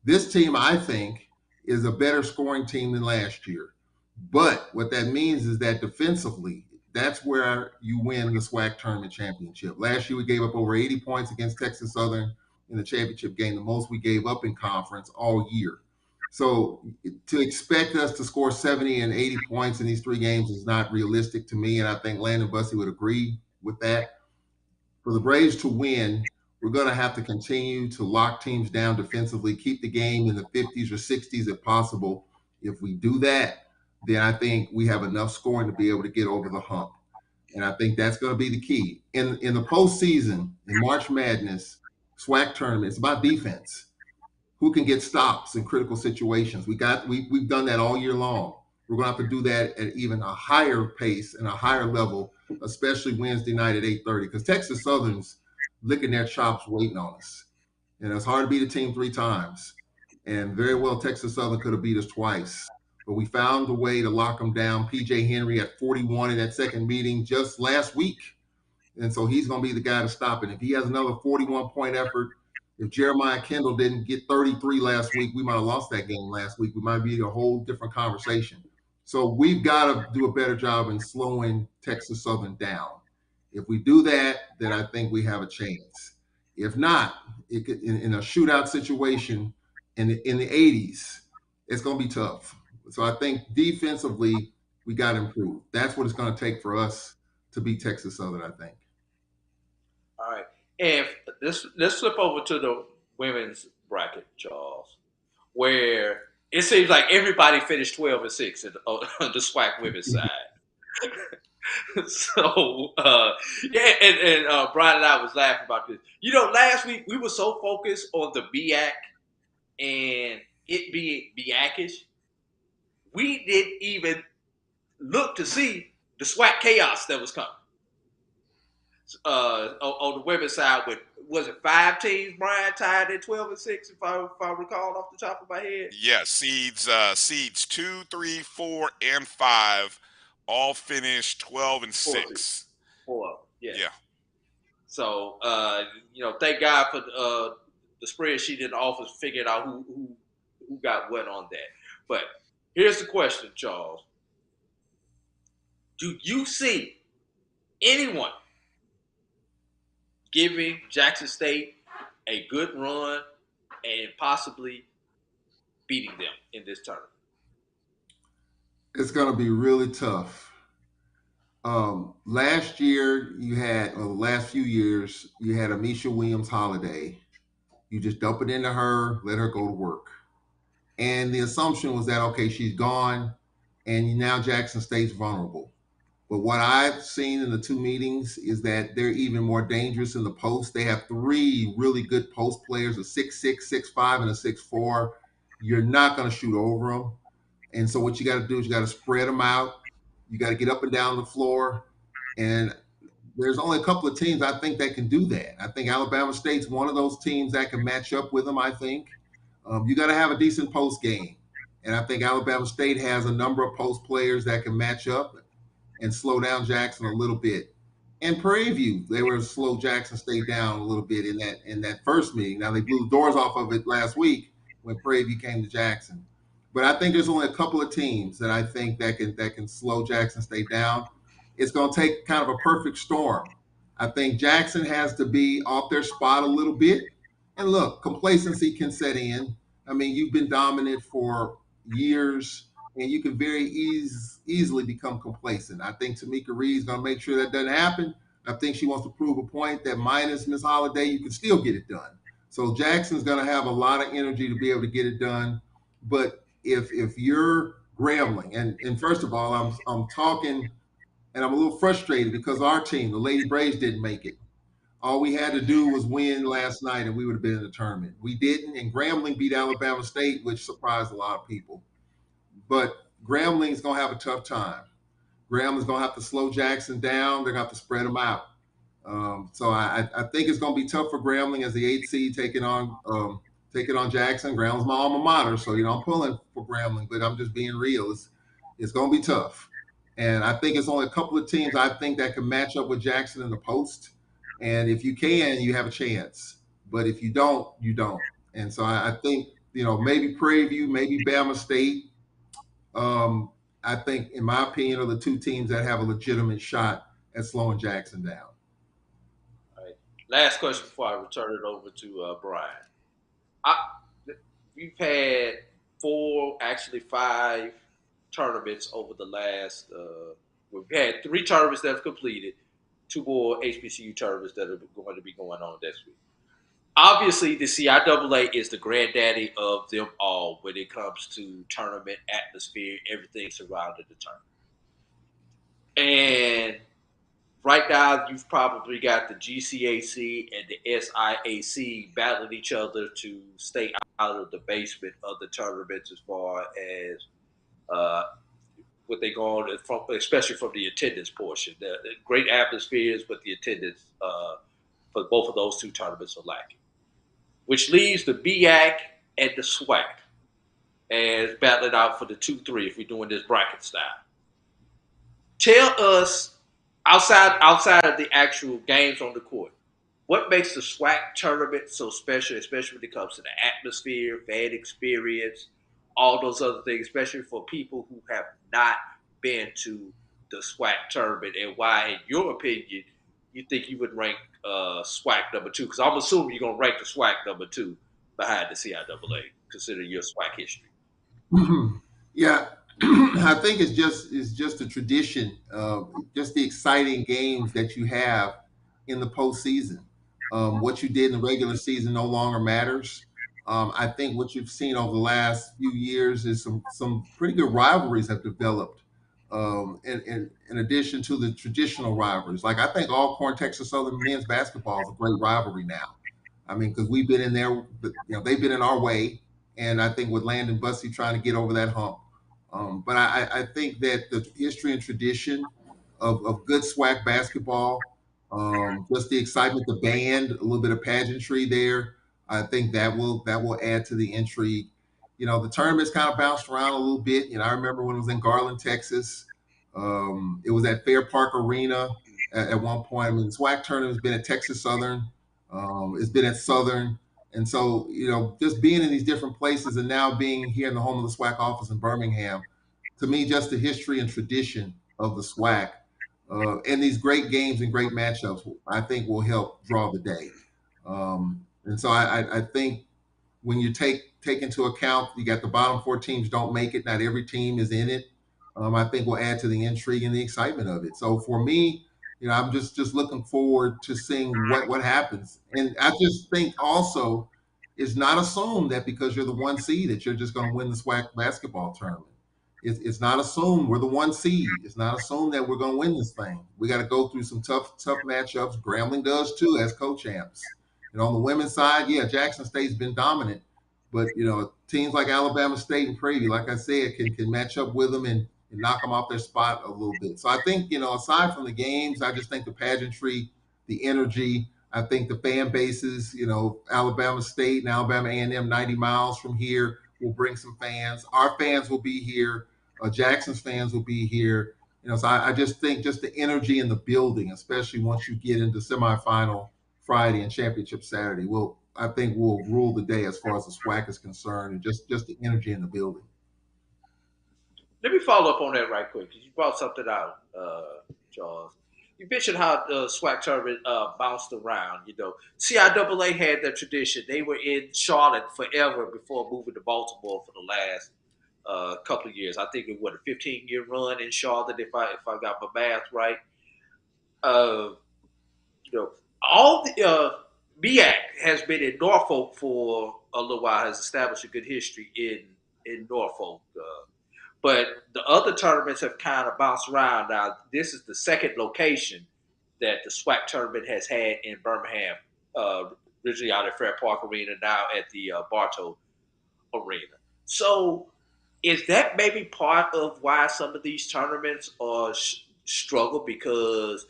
This team, I think, is a better scoring team than last year. But what that means is that defensively, that's where you win the SWAC tournament championship. Last year, we gave up over 80 points against Texas Southern in the championship game, the most we gave up in conference all year. So to expect us to score 70 and 80 points in these 3 games is not realistic to me, and I think Landon Bussey would agree with that. For the Braves to win, we're going to have to continue to lock teams down defensively, keep the game in the 50s or 60s if possible. If we do that, then I think we have enough scoring to be able to get over the hump. And I think that's going to be the key. In the postseason, in March Madness, SWAC tournament, it's about defense. Who can get stops in critical situations? We've done that all year long. We're going to have to do that at even a higher pace and a higher level, especially Wednesday night at 8:30, because Texas Southern's licking their chops waiting on us. And it's hard to beat a team 3 times. And very well, Texas Southern could have beat us twice. But we found a way to lock them down. P.J. Henry at 41 in that second meeting just last week. And so he's going to be the guy to stop it. If he has another 41-point effort, if Jeremiah Kendall didn't get 33 last week, we might have lost that game last week. We might be in a whole different conversation. So we've got to do a better job in slowing Texas Southern down. If we do that, then I think we have a chance. If not, in a shootout situation in the 80s, it's going to be tough. So I think defensively, we got to improve. That's what it's going to take for us to beat Texas Southern, I think.
All right. And let's flip over to the women's bracket, Charles. where it seems like everybody finished 12-6 on the SWAC women's side. So yeah, and Brian and I was laughing about this. Last week we were so focused on the MEAC and it being MEAC-ish, we didn't even look to see the SWAC chaos that was coming. On the women's side, with was it 5 teams, Brian, tied at 12-6, if I recall off the top of my head?
Yeah, seeds 2, 3, 4, and 5 all finished 12-6.
4, yeah.
Yeah.
So thank God for the spreadsheet in the office figured out who got what on that. But here's the question, Charles. Do you see anyone giving Jackson State a good run and possibly beating them in this tournament?
It's going to be really tough. Last year, the last few years, you had Amisha Williams-Holiday. You just dump it into her, let her go to work. And the assumption was that, okay, she's gone, and now Jackson State's vulnerable. But what I've seen in the 2 meetings is that they're even more dangerous in the post. They have 3 really good post players, a 6'6", 6'5", and a 6'4". You're not going to shoot over them. And so what you got to do is you got to spread them out. You got to get up and down the floor. And there's only a couple of teams I think that can do that. I think Alabama State's one of those teams that can match up with them, I think. You got to have a decent post game. And I think Alabama State has a number of post players that can match up and slow down Jackson a little bit. In Prairie View, they were to slow Jackson State down a little bit in that first meeting. Now, they blew the doors off of it last week when Prairie View came to Jackson. But I think there's only a couple of teams that I think that can slow Jackson State down. It's going to take kind of a perfect storm. I think Jackson has to be off their spot a little bit. And look, complacency can set in. I mean, you've been dominant for years, and you can very easily become complacent. I think Tamika Reed's going to make sure that doesn't happen. I think she wants to prove a point that minus Miss Holiday, you can still get it done. So Jackson's going to have a lot of energy to be able to get it done. But if you're Grambling, and first of all, I'm talking, and I'm a little frustrated because our team, the Lady Braves, didn't make it. All we had to do was win last night, and we would have been in the tournament. We didn't, and Grambling beat Alabama State, which surprised a lot of people. But Grambling's going to have a tough time. Grambling's going to have to slow Jackson down. They're going to have to spread them out. So I think it's going to be tough for Grambling as the 8th seed taking on Jackson. Grambling's my alma mater, so I'm pulling for Grambling, but I'm just being real. It's going to be tough. And I think it's only a couple of teams I think that can match up with Jackson in the post. And if you can, you have a chance. But if you don't, you don't. And so I think, maybe Prairie View, maybe Bama State, I think, in my opinion, are the 2 teams that have a legitimate shot at slowing Jackson down.
All right. Last question before I return it over to Brian. We've had 4, actually 5 tournaments over the last. We've had 3 tournaments that have completed, 2 more HBCU tournaments that are going to be going on this week. Obviously, the CIAA is the granddaddy of them all when it comes to tournament atmosphere, everything surrounding the tournament. And right now, you've probably got the GCAC and the SIAC battling each other to stay out of the basement of the tournaments as far as what they go on, especially from the attendance portion. The great atmospheres, but the attendance for both of those 2 tournaments are lacking, which leaves the MEAC and the SWAC as battling out for the 2-3 if we're doing this bracket style. Tell us, outside of the actual games on the court, what makes the SWAC tournament so special, especially when it comes to the atmosphere, fan experience, all those other things, especially for people who have not been to the SWAC tournament, and why, in your opinion, you think you would rank SWAC number 2? Because I'm assuming you're going to rank the SWAC number 2 behind the CIAA, considering your SWAC history.
Yeah, I think it's just a tradition, just the exciting games that you have in the postseason. What you did in the regular season no longer matters. I think what you've seen over the last few years is some pretty good rivalries have developed. In addition to the traditional rivalries, like I think Alcorn Texas Southern men's basketball is a great rivalry now. I mean, because we've been in there, they've been in our way, and I think with Landon Bussey trying to get over that hump. But I think that the history and tradition of good SWAC basketball, just the excitement, the band, a little bit of pageantry there. I think that will add to the intrigue. The tournament's kind of bounced around a little bit. I remember when it was in Garland, Texas. It was at Fair Park Arena at one point. I mean, the SWAC tournament's been at Texas Southern. It's been at Southern. And so, just being in these different places and now being here in the home of the SWAC office in Birmingham, to me, just the history and tradition of the SWAC and these great games and great matchups, I think will help draw the day. And so I think when you take into account you got the bottom four teams don't make it, not every team is in it. I think will add to the intrigue and the excitement of it. So for me, I'm just looking forward to seeing what happens. And I just think also it's not assumed that because you're the one seed that you're just going to win the SWAC basketball tournament. It's not assumed we're the one seed. It's not assumed that we're going to win this thing. We got to go through some tough matchups. Grambling does too as co-champs. On the women's side, yeah, Jackson State's been dominant, but teams like Alabama State and Prairie, like I said, can match up with them and knock them off their spot a little bit. So I think aside from the games, I just think the pageantry, the energy, I think the fan bases, Alabama State and Alabama A&M, 90 miles from here, will bring some fans. Our fans will be here. Jackson's fans will be here. So I just think just the energy in the building, especially once you get into semifinal Friday and championship Saturday, I think will rule the day as far as the SWAC is concerned, and just the energy in the building.
Let me follow up on that right quick because you brought something out, Charles. You mentioned how the SWAC tournament bounced around. CIAA had that tradition. They were in Charlotte forever before moving to Baltimore for the last couple of years. I think it was a 15-year run in Charlotte, if I got my math right. All the MEAC has been in Norfolk for a little while, has established a good history in Norfolk. But the other tournaments have kind of bounced around. Now, this is the second location that the SWAC tournament has had in Birmingham, originally out at Fair Park Arena, now at the Bartow Arena. So is that maybe part of why some of these tournaments are struggle because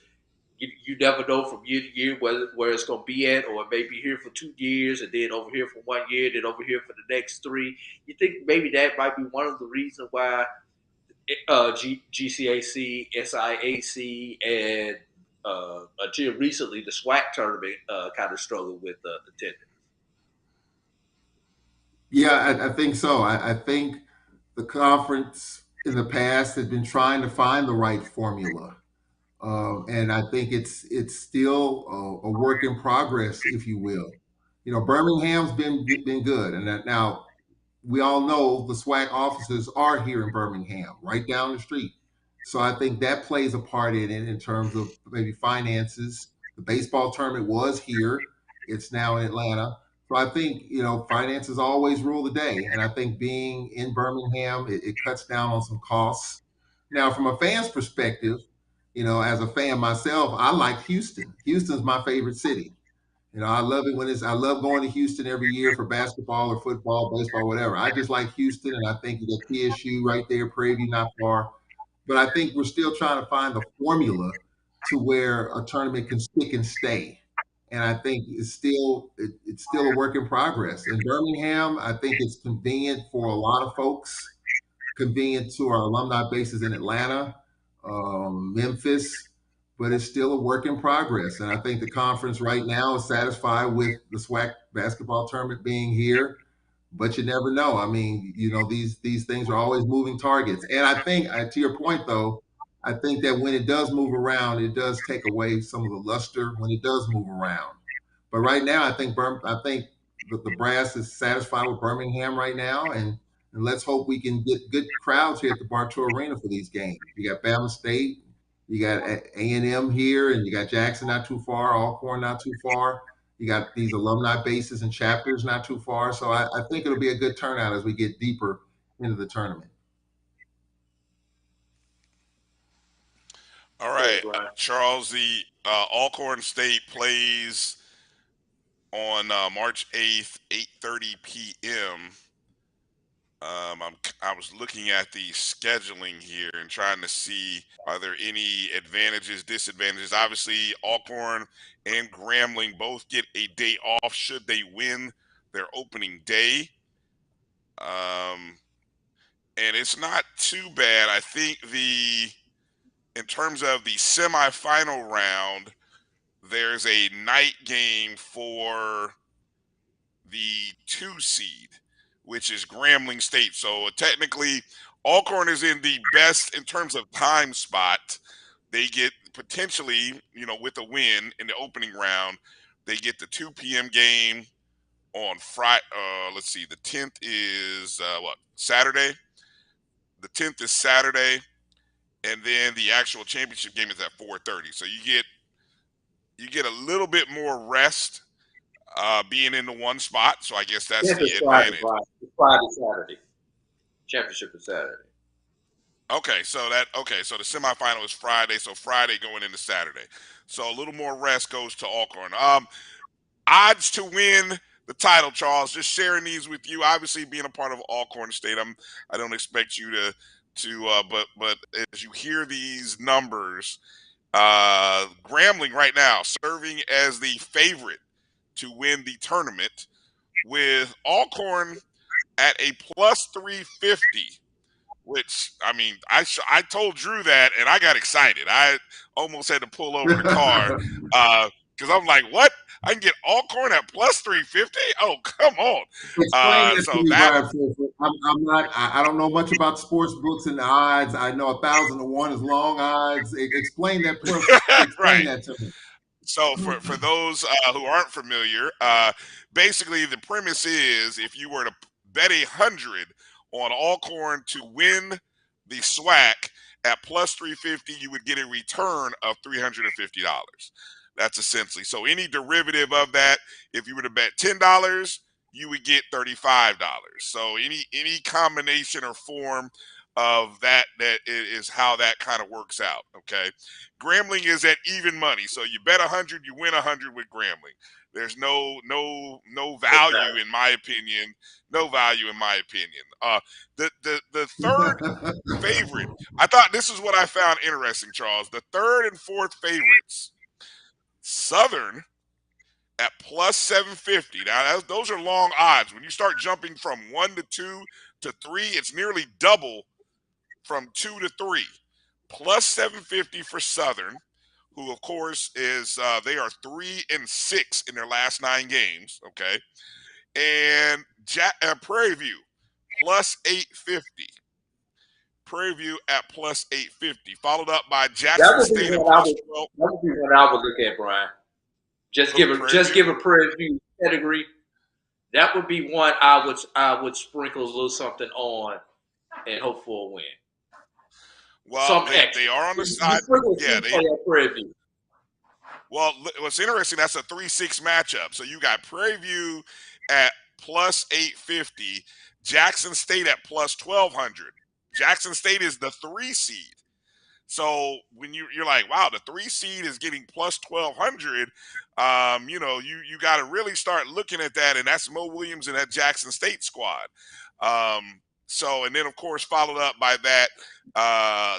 you never know from year to year where it's going to be at, or it may be here for 2 years and then over here for 1 year, then over here for the next 3. You think maybe that might be one of the reasons why GCAC, SIAC, and until recently the SWAC tournament kind of struggled with attendance?
Yeah, I think so. I think the conference in the past has been trying to find the right formula. And I think it's still a work in progress, if you will. Birmingham's been good, and now we all know the SWAC offices are here in Birmingham, right down the street. So I think that plays a part in it in terms of maybe finances. The baseball tournament was here; it's now in Atlanta. So I think finances always rule the day, and I think being in Birmingham, it cuts down on some costs. Now, from a fan's perspective, as a fan myself, I like Houston. Houston's my favorite city. I love it I love going to Houston every year for basketball or football, baseball, whatever. I just like Houston, and I think you got TSU right there, Prairie View not far. But I think we're still trying to find the formula to where a tournament can stick and stay. And I think it's still a work in progress. In Birmingham, I think it's convenient for a lot of folks, convenient to our alumni bases in Atlanta, Memphis, but it's still a work in progress. And I think the conference right now is satisfied with the SWAC basketball tournament being here, but you never know. I mean, these things are always moving targets. And I think, to your point though, I think that when it does move around, it does take away some of the luster when it does move around. But right now, I think the brass is satisfied with Birmingham right now, and let's hope we can get good crowds here at the Bartow Arena for these games. You got Bama State, you got A&M here, and you got Jackson not too far, Alcorn not too far. You got these alumni bases and chapters not too far. So I think it'll be a good turnout as we get deeper into the tournament.
All right, Charles, the Alcorn State plays on March 8th, 8:30 p.m. I was looking at the scheduling here and trying to see are there any advantages, disadvantages. Obviously, Alcorn and Grambling both get a day off should they win their opening day. And it's not too bad. I think in terms of the semifinal round, there's a night game for the 2 seed, which is Grambling State. So technically, Alcorn is in the best in terms of time spot. They get potentially, with a win in the opening round, they get the 2 p.m. game on Friday. Let's see, the 10th is Saturday. The 10th is Saturday, and then the actual championship game is at 4:30. So you get a little bit more rest being in the one spot. So I guess that's the advantage.
Friday, Saturday. Championship is Saturday.
Okay, so the semifinal is Friday, so Friday going into Saturday. So a little more rest goes to Alcorn. Odds to win the title, Charles. Just sharing these with you. Obviously, being a part of Alcorn State, I don't expect you but as you hear these numbers, Grambling right now serving as the favorite to win the tournament, with Alcorn at a plus 350. Which, I mean, I told Drew that, and I got excited. I almost had to pull over the car because I'm like, what? I can get Alcorn at plus 350? Oh, come on.
Explain that
So
to me,
that
Brian. I'm not. I don't know much about sports books and odds. I know 1,000 to 1 is long odds. Explain that. Explain
right.
that to me.
So for those who aren't familiar, basically the premise is if you were to bet 100 on Alcorn to win the SWAC at plus 350, you would get a return of $350. That's essentially, so any derivative of that, if you were to bet $10, you would get $35. So any combination or form of that is how that kind of works out. Okay, Grambling is at even money, so you bet 100, you win 100 with Grambling. There's no value in my opinion. No value in my opinion. The third favorite, I thought this is what I found interesting, Charles. The third and fourth favorites, Southern at plus 750. Now those are long odds. When you start jumping from 1 to 2 to 3, it's nearly double from 2 to 3. Plus 750 for Southern, who of course is they are 3-6 in their last 9 games. Okay, and Prairie View plus 850. Prairie View at plus 850, followed up by Jackson State at plus 12.
That would be what I would look at, Brian. Just give a Prairie View pedigree. That would be one I would sprinkle a little something on and hope for a win.
Well, they are on the side. Yeah,
Prairie View.
Well, what's interesting, that's a 3-6 matchup. So you got Prairie View at plus 850, Jackson State at plus 1200. Jackson State is the 3 seed. So when you're like, wow, the 3 seed is getting plus 1200, you got to really start looking at that, and that's Mo Williams and that Jackson State squad. So, and then of course followed up by that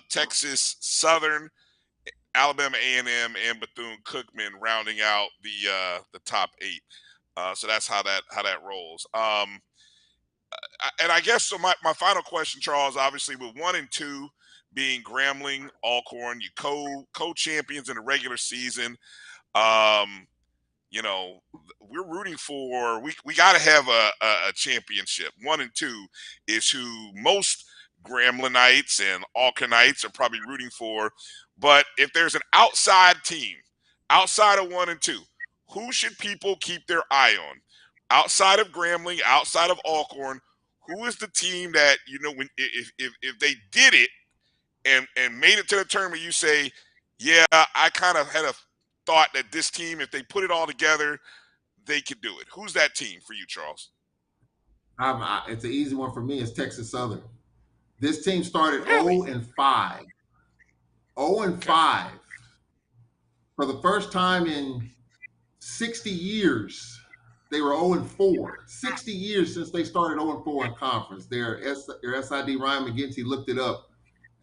Texas Southern, Alabama A&M, and Bethune-Cookman rounding out the top 8. So that's how that rolls. And I guess so. My final question, Charles, obviously with 1 and 2 being Grambling, Alcorn, you co-champions in the regular season. We're rooting for. We got to have a championship. 1 and 2 is who most Gramblinites and Alcornites are probably rooting for. But if there's an outside team, outside of 1 and 2, who should people keep their eye on? Outside of Grambling, outside of Alcorn, who is the team that, when if they did it and made it to the tournament, you say, yeah, I kind of had a thought that this team, if they put it all together, they could do it. Who's that team for you, Charles?
It's an easy one for me. It's Texas Southern. This team started
Really?
0-5. 0-5 for the first time in 60 years. They were 0-4. 60 years since they started 0-4 in conference. Their SID Ryan McGinty looked it up.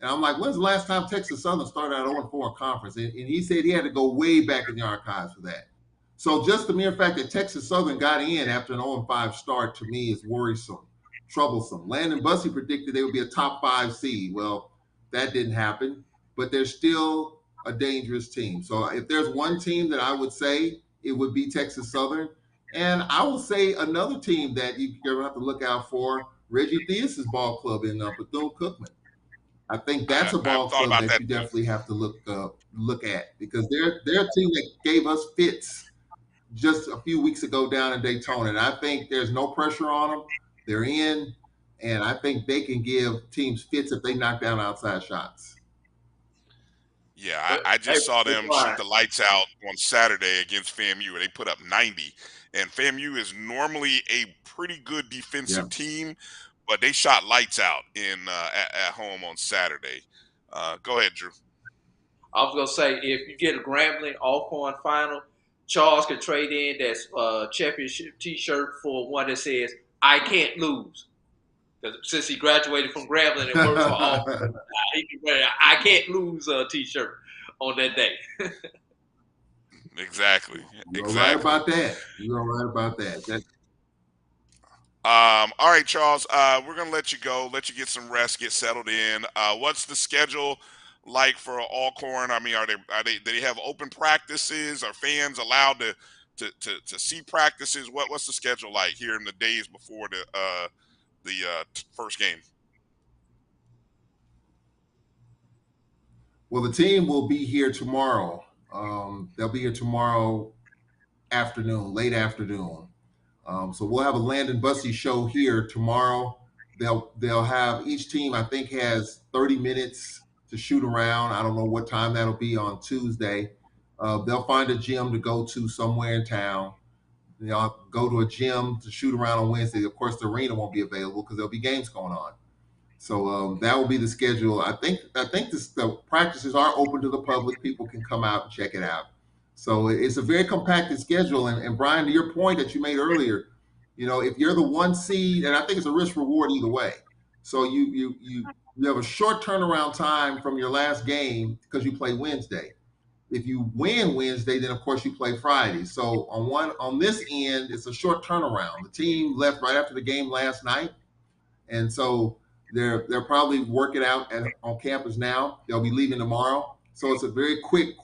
And I'm like, when's the last time Texas Southern started out 0-4 in conference? And he said he had to go way back in the archives for that. So just the mere fact that Texas Southern got in after an 0-5 start to me is worrisome, troublesome. Landon Bussey predicted they would be a top 5 seed. Well, that didn't happen, but they're still a dangerous team. So if there's one team that I would say, it would be Texas Southern. And I will say another team that you're going to have to look out for, Reggie Theus' ball club in Bethune-Cookman. I think that's a ball
thought
club
about
that
that
you
too.
definitely have to look at, because they're a team that gave us fits just a few weeks ago down in Daytona. And I think there's no pressure on them. They're in, and I think they can give teams fits if they knock down outside shots.
Yeah, I just saw them shoot the lights out on Saturday against FAMU. They put up 90, and FAMU is normally a pretty good defensive team, but they shot lights out at home on Saturday. Go ahead, Drew.
I was gonna say, if you get a Grambling Alcorn final, Charles could trade in that championship T-shirt for one that says "I can't lose." Since he graduated from Grambling and worked for Alcorn, he can wear "I can't lose" T-shirt on that day.
Exactly.
You're right about that. You're right about that.
All right, Charles. We're gonna let you go, let you get some rest, get settled in. What's the schedule like for Alcorn? I mean, do they have open practices? Are fans allowed to see practices? What's the schedule like here in the days before the first game?
Well, the team will be here tomorrow. They'll be here tomorrow afternoon, late afternoon. So we'll have a Landon Bussey show here tomorrow. They'll have, each team I think has 30 minutes to shoot around. I don't know what time that'll be on Tuesday. They'll find a gym to go to somewhere in town. They'll go to a gym to shoot around on Wednesday. Of course, the arena won't be available because there'll be games going on. So that will be the schedule. I think the practices are open to the public. People can come out and check it out. So it's a very compacted schedule. And Bryan, to your point that you made earlier, if you're the 1 seed, and I think it's a risk reward either way. So you have a short turnaround time from your last game because you play Wednesday. If you win Wednesday, then of course you play Friday. So on this end, it's a short turnaround. The team left right after the game last night, and so they're probably working out on campus now. They'll be leaving tomorrow. So it's a very quick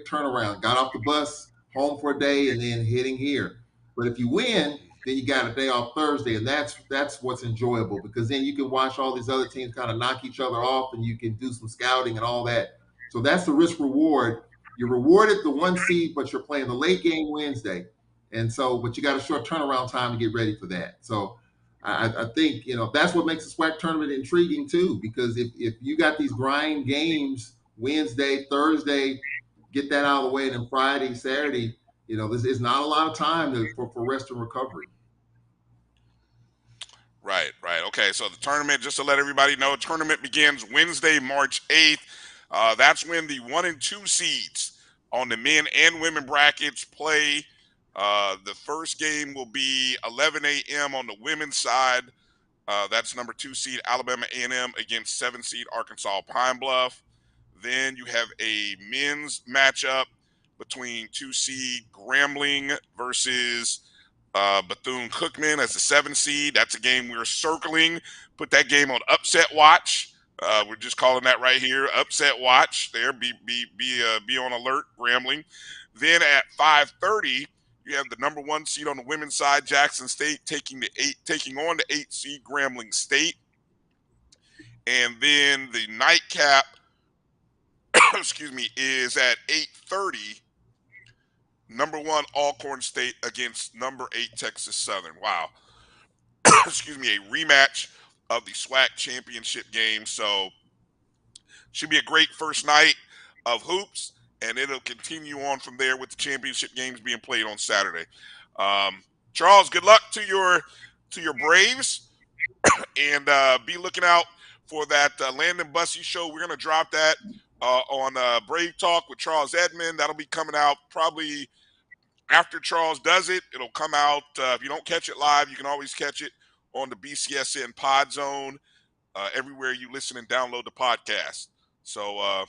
turnaround. Got off the bus, home for a day, and then heading here. But if you win, then you got a day off Thursday, and that's what's enjoyable, because then you can watch all these other teams kind of knock each other off, and you can do some scouting and all that. So that's the risk reward. You're rewarded the 1 seed, but you're playing the late game Wednesday. And so, but you got a short turnaround time to get ready for that. So I think, that's what makes the SWAC tournament intriguing too, because if you got these grind games Wednesday, Thursday, get that out of the way, and then Friday, Saturday, this is not a lot of time for rest and recovery.
Right. Okay, so the tournament, just to let everybody know, tournament begins Wednesday, March 8th. That's when the 1 and 2 seeds on the men and women brackets play. The first game will be 11 a.m. on the women's side. That's number 2 seed Alabama A&M against 7 seed Arkansas Pine Bluff. Then you have a men's matchup between 2 seed Grambling versus Bethune-Cookman as the 7 seed. That's a game we're circling. Put that game on upset watch. We're just calling that right here, upset watch. There, be on alert, Grambling. Then at 5:30, you have the number 1 seed on the women's side, Jackson State, taking on the 8 seed Grambling State. And then the nightcap, is at 8:30. Number 1 Alcorn State against number 8 Texas Southern. Wow. A rematch of the SWAC championship game. So should be a great first night of hoops, and it'll continue on from there with the championship games being played on Saturday. Charles, good luck to your Braves, and be looking out for that Landon Bussey show. We're gonna drop that on Brave Talk with Charles Edmond. That'll be coming out probably after Charles does it. It'll come out. If you don't catch it live, you can always catch it on the BCSN Pod Zone, everywhere you listen and download the podcast. So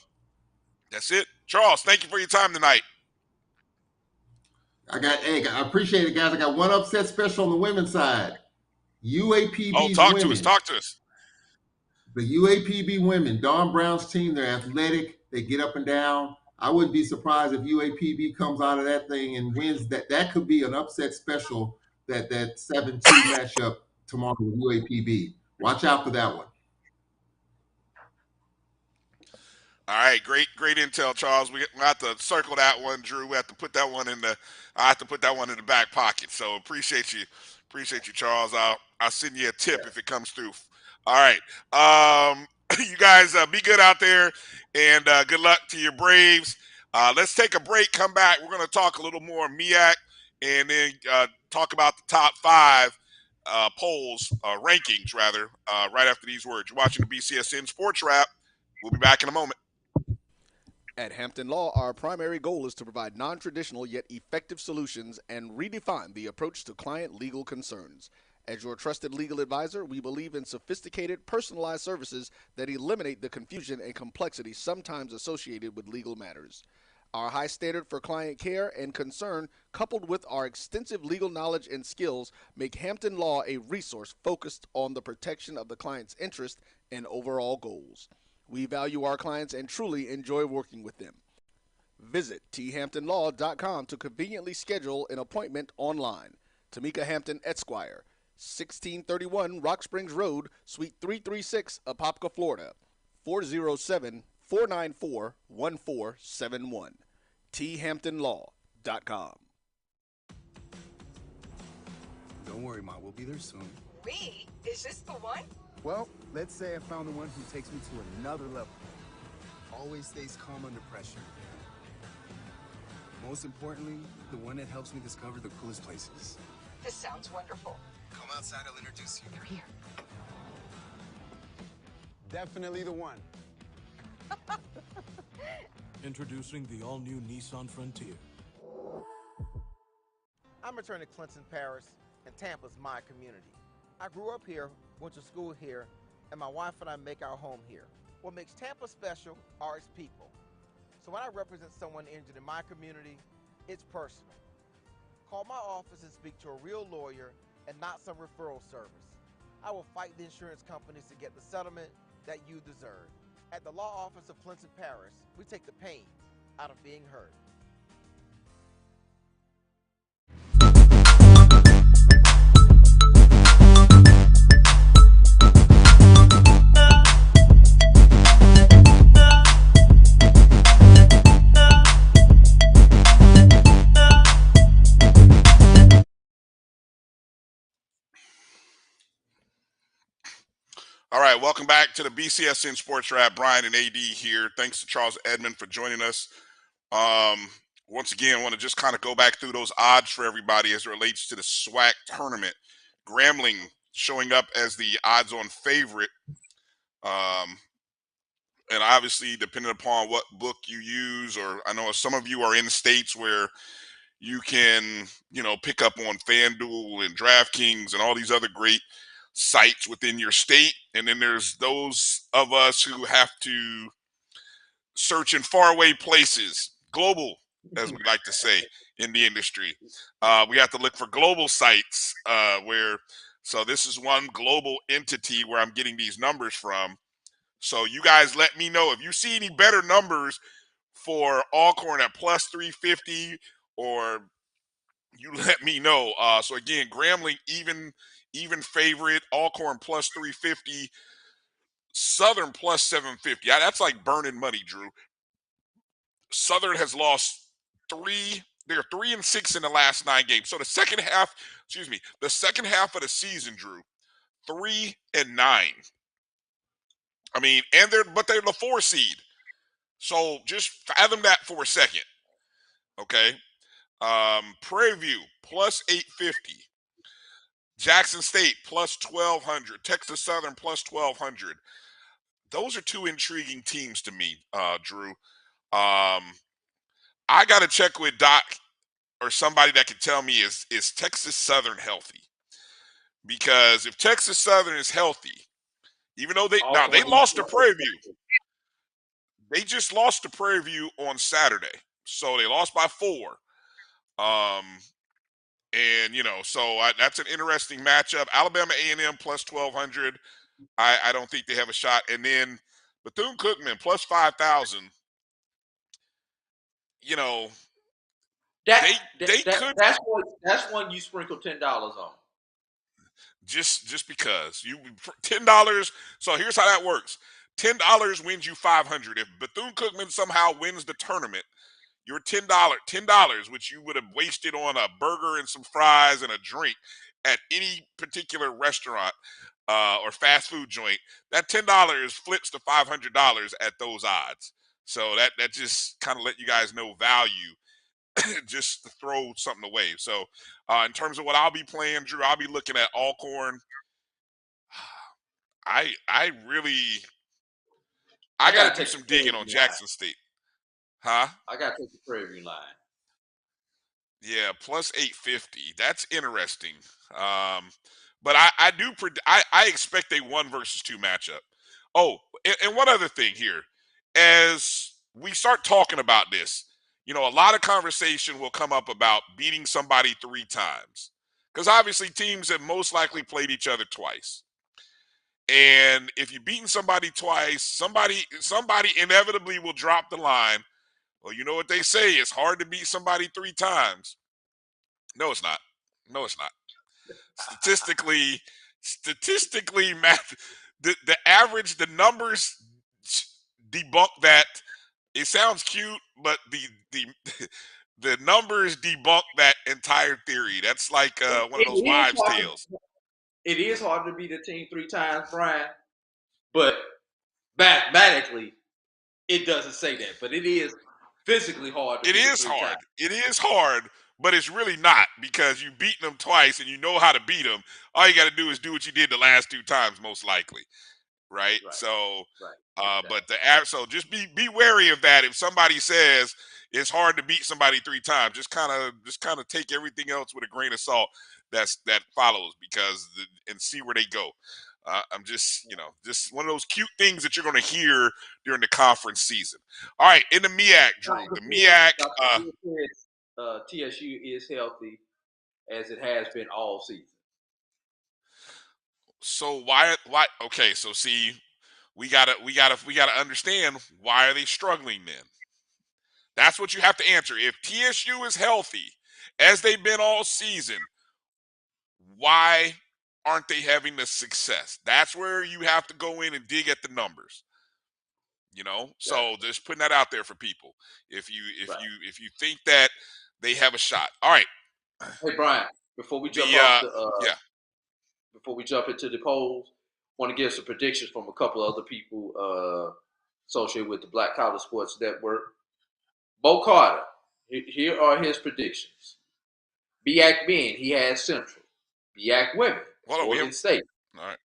that's it. Charles, thank you for your time tonight.
I appreciate it, guys. I got one upset special on the women's side. UAPB's
talk
women.
to us.
The UAPB women, Dawn Brown's team, they're athletic. They get up and down. I wouldn't be surprised if UAPB comes out of that thing and wins. That could be an upset special, that 7-2 matchup tomorrow with UAPB. Watch out for that one.
All right, great intel, Charles. We have to circle that one, Drew. We have to put that one in the. I have to put that one in the back pocket. So appreciate you, Charles. I'll send you a tip if it comes through. All right, you guys be good out there, and good luck to your Braves. Let's take a break. Come back. We're going to talk a little more MEAC, and then talk about the top 5 polls, rankings rather. Right after these words, you're watching the BCSN SportsWrap. We'll be back in a moment.
At Hampton Law, our primary goal is to provide non-traditional yet effective solutions and redefine the approach to client legal concerns. As your trusted legal advisor, we believe in sophisticated, personalized services that eliminate the confusion and complexity sometimes associated with legal matters. Our high standard for client care and concern, coupled with our extensive legal knowledge and skills, make Hampton Law a resource focused on the protection of the client's interest and overall goals. We value our clients and truly enjoy working with them. Visit thamptonlaw.com to conveniently schedule an appointment online. Tamika Hampton Esquire, 1631 Rock Springs Road, Suite 336, Apopka, Florida, 407-494-1471. thamptonlaw.com.
Don't worry, Ma, we'll be there soon.
Me? Is this the one?
Well, let's say I found the one who takes me to another level. Always stays calm under pressure. Most importantly, the one that helps me discover the coolest places.
This sounds wonderful.
Come outside, I'll introduce you.
They're here.
Definitely the one.
Introducing the all-new Nissan Frontier.
I'm returning to Clinton, Paris, and Tampa's my community. I grew up here, went to school here, and my wife and I make our home here. What makes Tampa special are its people. So when I represent someone injured in my community, it's personal. Call my office and speak to a real lawyer and not some referral service. I will fight the insurance companies to get the settlement that you deserve. At the law office of Clinton, Paris, we take the pain out of being heard.
All right, welcome back to the BCSN Sports Wrap. Bryan and A.D. here. Thanks to Charles Edmond for joining us. Once again, I want to just kind of go back through those odds for everybody as it relates to the SWAC tournament. Grambling showing up as the odds-on favorite. And obviously, depending upon what book you use, or I know some of you are in states where you can, pick up on FanDuel and DraftKings and all these other great sites within your state. And then there's those of us who have to search in faraway places, global, as we like to say in the industry. We have to look for global sites so this is one global entity where I'm getting these numbers from. So you guys let me know if you see any better numbers for Alcorn at plus 350, or you let me know. So again, Grambling even favorite, Alcorn plus 350, Southern plus 750. That's like burning money, Drew. Southern has lost they're 3-6 in the last 9 games. So the second half of the season, Drew, 3-9. I mean, they're the 4 seed. So just fathom that for a second. Okay. Prairie View plus 850. Jackson State plus 1200. Texas Southern plus 1200. Those are two intriguing teams to me, Drew. I got to check with Doc or somebody that can tell me is Texas Southern healthy? Because if Texas Southern is healthy, even though they lost to Prairie View, they just lost to Prairie View on Saturday, so they lost by 4. And so that's an interesting matchup. Alabama A&M plus 1200. I don't think they have a shot. And then Bethune-Cookman plus 5,000.
That's one you sprinkle $10 on.
Just because you $10. So here's how that works. $10 wins you 500. If Bethune-Cookman somehow wins the tournament, your $10, which you would have wasted on a burger and some fries and a drink at any particular restaurant or fast food joint, that $10 flips to $500 at those odds. So that just kind of let you guys know value, just to throw something away. So in terms of what I'll be playing, Drew, I'll be looking at Alcorn. I got to do some digging on Jackson State. Huh?
I got to take the Prairie View line.
Yeah, plus 850. That's interesting. But I expect a 1 versus 2 matchup. Oh, and one other thing here. As we start talking about this, a lot of conversation will come up about beating somebody 3 times. Because obviously teams have most likely played each other twice. And if you've beaten somebody twice, somebody inevitably will drop the line. Well, you know what they say, it's hard to beat somebody 3 times. No, it's not. No, it's not. Statistically, the average, the numbers debunk that. It sounds cute, but the numbers debunk that entire theory. That's like one of those wives' tales.
It is hard to beat a team 3 times, Brian, but mathematically, it doesn't say that. But it is physically hard to beat them 3 times.
It is hard, but it's really not, because you've beaten them twice and you know how to beat them. All you got to do is do what you did the last 2 times, most likely. Right? So, but so just be wary of that. If somebody says it's hard to beat somebody 3 times, just kind of take everything else with a grain of salt that follows, and see where they go. I'm just one of those cute things that you're going to hear during the conference season. All right, in the MEAC, Drew, the MEAC.
TSU is healthy, as it has been all season.
So why? Okay, so see, we gotta understand, why are they struggling then? That's what you have to answer. If TSU is healthy, as they've been all season, why aren't they having the success? That's where you have to go in and dig at the numbers. So just putting that out there for people. If you think that they have a shot. All right.
Hey Brian, before we jump before we jump into the polls, want to give some predictions from a couple of other people associated with the Black College Sports Network. Bo Carter, here are his predictions. MEAC men, he has Central. MEAC women, Oregon State.
All right.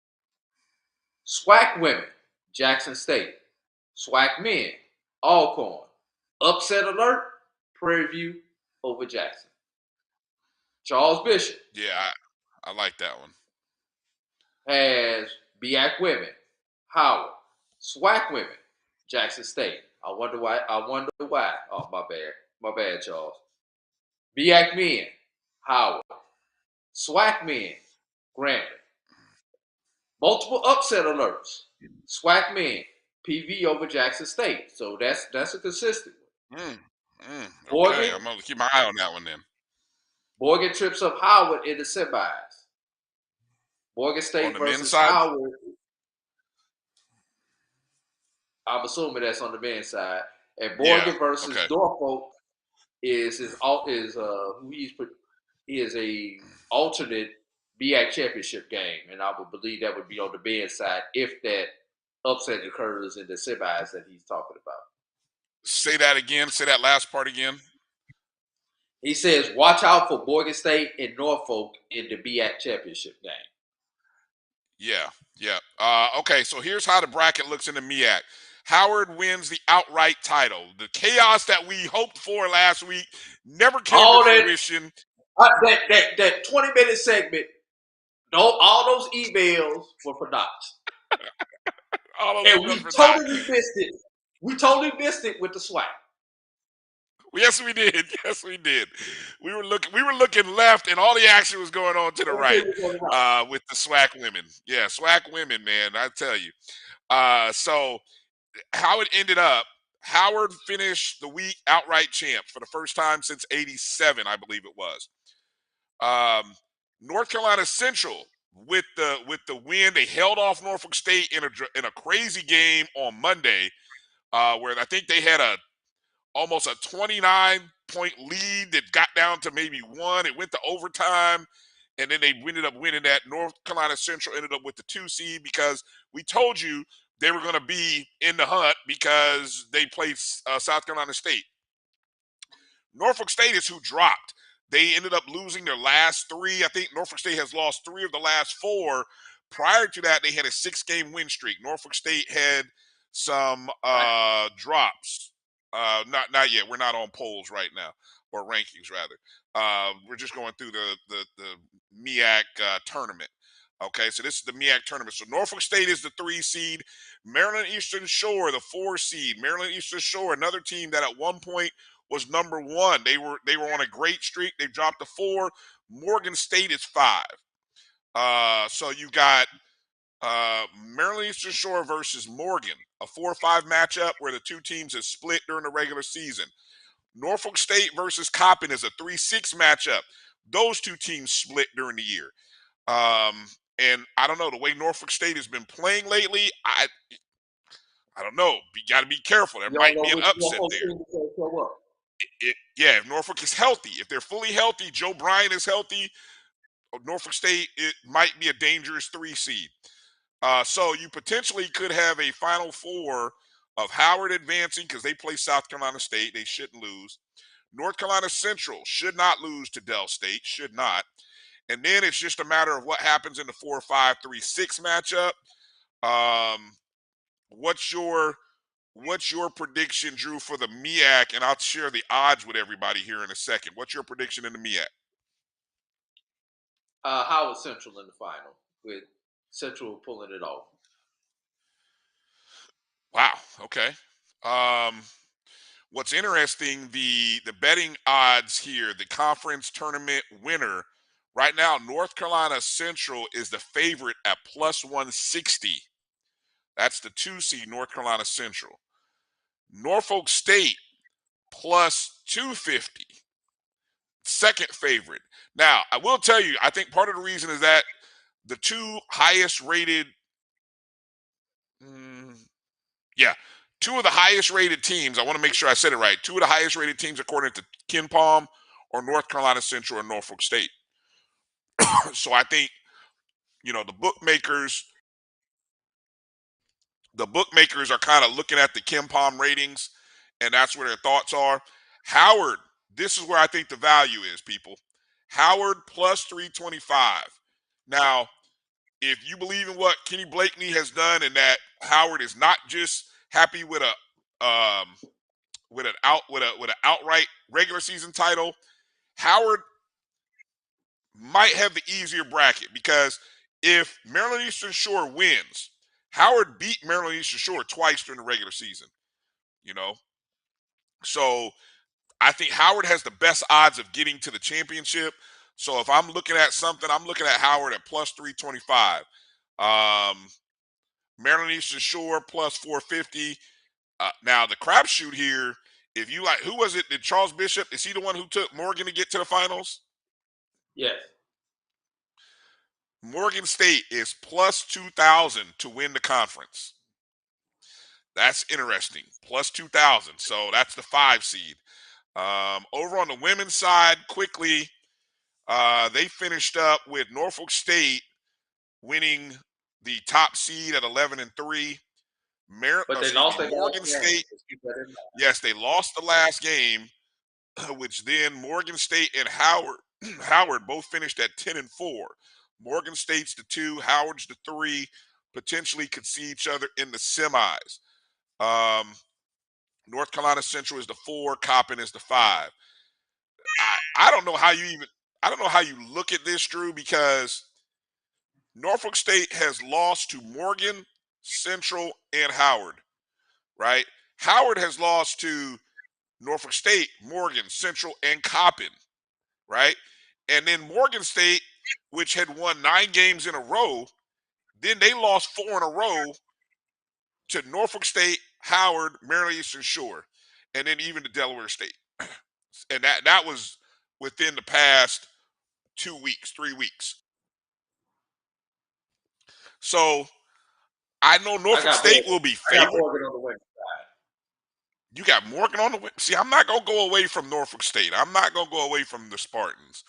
SWAC women, Jackson State. SWAC men, Alcorn. Upset alert, Prairie View over Jackson. Charles Bishop.
Yeah, I like that one.
Has MEAC women, Howard. SWAC women, Jackson State. I wonder why. Oh, my bad, Charles. MEAC men, Howard. SWAC men, Grambling. Multiple upset alerts. SWAC men, PV over Jackson State. So that's a consistent one.
Okay, I'm gonna keep my eye on that one then.
Morgan trips up Howard in the semis. Morgan State versus Howard. I'm assuming that's on the men's side. And Morgan versus Norfolk is he is a alternate MEAC championship game, and I would believe that would be on the men's side if that upset occurs in the semis that he's talking about.
Say that again. Say that last part again.
He says, watch out for Morgan State and Norfolk in the MEAC championship game.
Yeah. Okay, so here's how the bracket looks in the MEAC. Howard wins the outright title. The chaos that we hoped for last week never came to fruition.
That 20-minute segment, all those emails were for Knox. And we totally missed it. We totally missed it with the SWAC.
Yes, we did. Yes, we did. We were looking left, and all the action was going on to the right with the SWAC women. Yeah, SWAC women, man, I tell you. So how it ended up, Howard finished the week outright champ for the first time since '87, I believe it was. North Carolina Central with the win, they held off Norfolk State in a crazy game on Monday, where I think they had almost a 29-point lead that got down to maybe one. It went to overtime, and then they ended up winning that. North Carolina Central ended up with the 2 seed because we told you they were going to be in the hunt because they played South Carolina State. Norfolk State is who dropped. They ended up losing their last 3. I think Norfolk State has lost 3 of the last 4. Prior to that, they had a 6-game win streak. Norfolk State had some drops. Not yet. We're not on polls right now, or rankings rather. We're just going through the MEAC tournament. Okay, so this is the MEAC tournament. So Norfolk State is the 3 seed. Maryland Eastern Shore, the 4 seed. Maryland Eastern Shore, another team that at one point was number 1. They were on a great streak. They dropped to 4. Morgan State is 5. So you got Maryland Eastern Shore versus Morgan, a 4-5 matchup where the 2 teams have split during the regular season. Norfolk State versus Coppin is a 3-6 matchup. Those 2 teams split during the year. And I don't know, the way Norfolk State has been playing lately, I don't know. You got to be careful. There might be an upset there. Yeah, if Norfolk is healthy, if they're fully healthy, Joe Bryan is healthy, Norfolk State, it might be a dangerous 3 seed. So you potentially could have a Final Four of Howard advancing because they play South Carolina State. They shouldn't lose. North Carolina Central should not lose to Del State. Should not. And then it's just a matter of what happens in the 4-5-3-6 matchup. What's your prediction, Drew, for the MEAC? And I'll share the odds with everybody here in a second. What's your prediction in the MEAC?
Howard Central in the final, with Central pulling it off.
Wow. Okay. What's interesting, the betting odds here, the conference tournament winner, right now, North Carolina Central is the favorite at +160. That's the 2 seed, North Carolina Central. Norfolk State +250. Second favorite. Now, I will tell you, I think part of the reason is that the 2 highest rated, 2 of the highest rated teams, I want to make sure I said it right. 2 of the highest rated teams, according to Ken Palm, are North Carolina Central and Norfolk State. So I think, the bookmakers are kind of looking at the Ken Palm ratings, and that's where their thoughts are. Howard, this is where I think the value is, people. Howard +325. Now, if you believe in what Kenny Blakeney has done, and that Howard is not just happy with an outright regular season title, Howard might have the easier bracket, because if Maryland Eastern Shore wins, Howard beat Maryland Eastern Shore twice during the regular season. So I think Howard has the best odds of getting to the championship. So if I'm looking at something, I'm looking at Howard at +325. Maryland Eastern Shore +450. Now the crapshoot here, if you like, who was it? Did Charles Bishop, is he the one who took Morgan to get to the finals?
Yes.
Morgan State is +2,000 to win the conference. That's interesting. +2,000. So that's the 5 seed. Over on the women's side, quickly, they finished up with Norfolk State winning the top seed at 11-3.
But they lost
Morgan State. Yes, they lost the last game. which then Morgan State and Howard Howard both finished at 10-4. Morgan State's the 2, Howard's the 3. Potentially could see each other in the semis. North Carolina Central is the 4, Coppin is the 5. I don't know how you look at this, Drew, because Norfolk State has lost to Morgan, Central, and Howard, right? Howard has lost to Norfolk State, Morgan, Central, and Coppin, right? And then Morgan State, which had won 9 games in a row, then they lost 4 in a row to Norfolk State, Howard, Maryland Eastern Shore, and then even to Delaware State. And that was within the past 2 weeks, 3 weeks. So I know Norfolk State will be favored.
I got Morgan on the win side.
You got Morgan on the win. See, I'm not gonna go away from Norfolk State. I'm not gonna go away from the Spartans.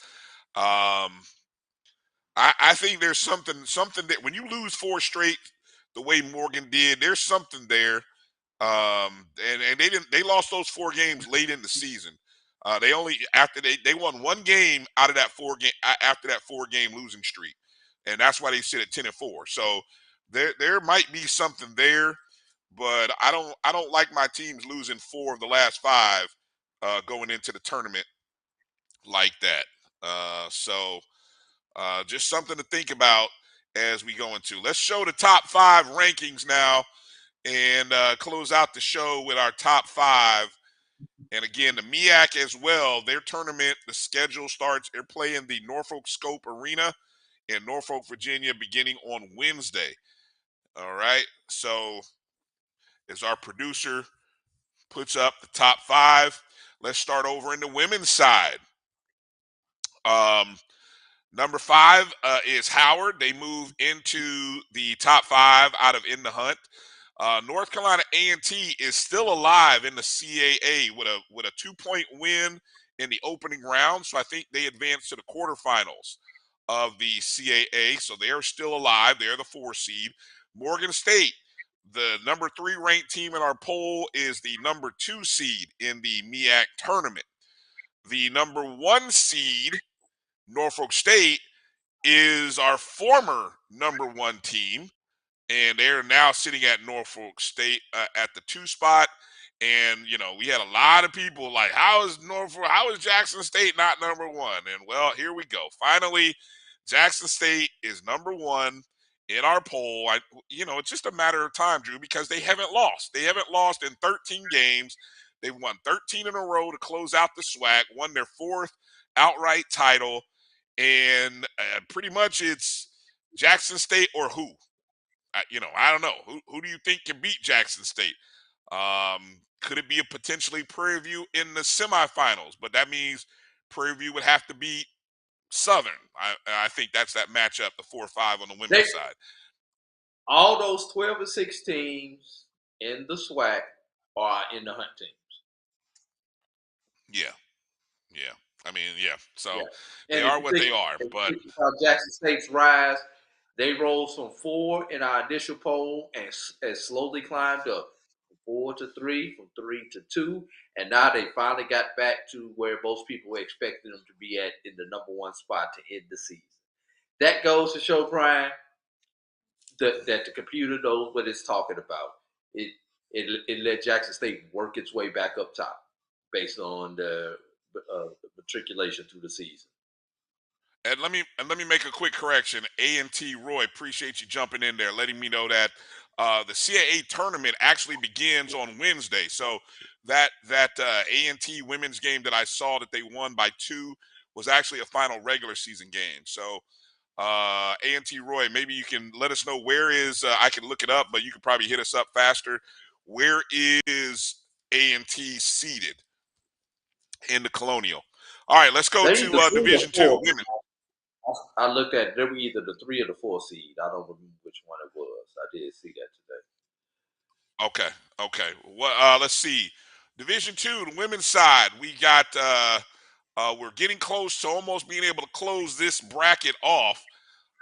I think there's something that when you lose 4 straight, the way Morgan did, there's something there. And they lost those 4 games late in the season. They only after they won 1 game out of that 4-game losing streak, and that's why they sit at 10-4. So there might be something there, but I don't like my teams losing 4 of the last 5 going into the tournament like that. Just something to think about as we go into. Let's show the top 5 rankings now and close out the show with our top 5. And again, the MEAC as well, their tournament, the schedule starts, they're playing the Norfolk Scope Arena in Norfolk, Virginia, beginning on Wednesday. All right. So as our producer puts up the top 5, let's start over in the women's side. Number 5 is Howard. They move into the top 5 out of In the Hunt. North Carolina A&T is still alive in the CAA with a 2-point win in the opening round. So I think they advanced to the quarterfinals of the CAA. So they are still alive. They're the 4 seed. Morgan State, the number 3 ranked team in our poll, is the number 2 seed in the MEAC tournament. The number 1 seed, Norfolk State, is our former number 1 team. And they're now sitting at Norfolk State at the 2 spot. And, we had a lot of people like, how is Jackson State not number 1? And, well, here we go. Finally, Jackson State is number 1 in our poll. It's just a matter of time, Drew, because they haven't lost. They haven't lost in 13 games. They won 13 in a row to close out the SWAC, won their 4th outright title. And pretty much it's Jackson State or who? I don't know. Who do you think can beat Jackson State? Could it be a potentially Prairie View in the semifinals? But that means Prairie View would have to beat Southern. I think that's that matchup, the 4-5 on the women's side.
All those 12 and 6 teams in the SWAC are in the Hunt teams.
Yeah. So
they
are what they are. But
Jackson State's rise, they rose from 4 in our initial poll and slowly climbed up from 4 to 3, from 3 to 2, and now they finally got back to where most people were expecting them to be at in the number 1 spot to end the season. That goes to show, Brian, that the computer knows what it's talking about. It let Jackson State work its way back up top based on the matriculation through the season.
And let me make a quick correction. A&T Roy, appreciate you jumping in there, letting me know that the CAA tournament actually begins on Wednesday. So that A&T women's game that I saw that they won by 2 was actually a final regular season game. So A&T Roy, maybe you can let us know where is I can look it up, but you could probably hit us up faster. Where is A&T seated in the Colonial? All right, let's go to Division 2 women.
I looked at they were either the 3 or the 4 seed. I don't remember which one it was. I did see that today.
Okay. Well, let's see. Division 2, the women's side. We got we're getting close to almost being able to close this bracket off.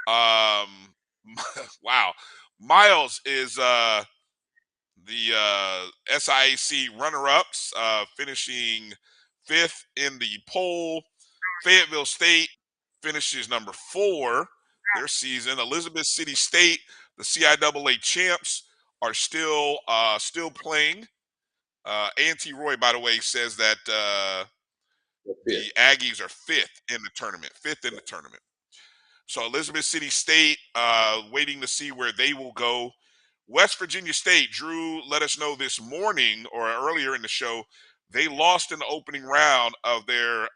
Wow. Miles is the SIAC runner-ups, finishing 5th in the poll. Fayetteville State finishes number 4 their season. Elizabeth City State, the CIAA champs, are still playing. Auntie Roy, by the way, says that the Aggies are 5th in the tournament. 5th in the tournament. So Elizabeth City State, waiting to see where they will go. West Virginia State, Drew let us know this morning or earlier in the show, they lost in the opening round of their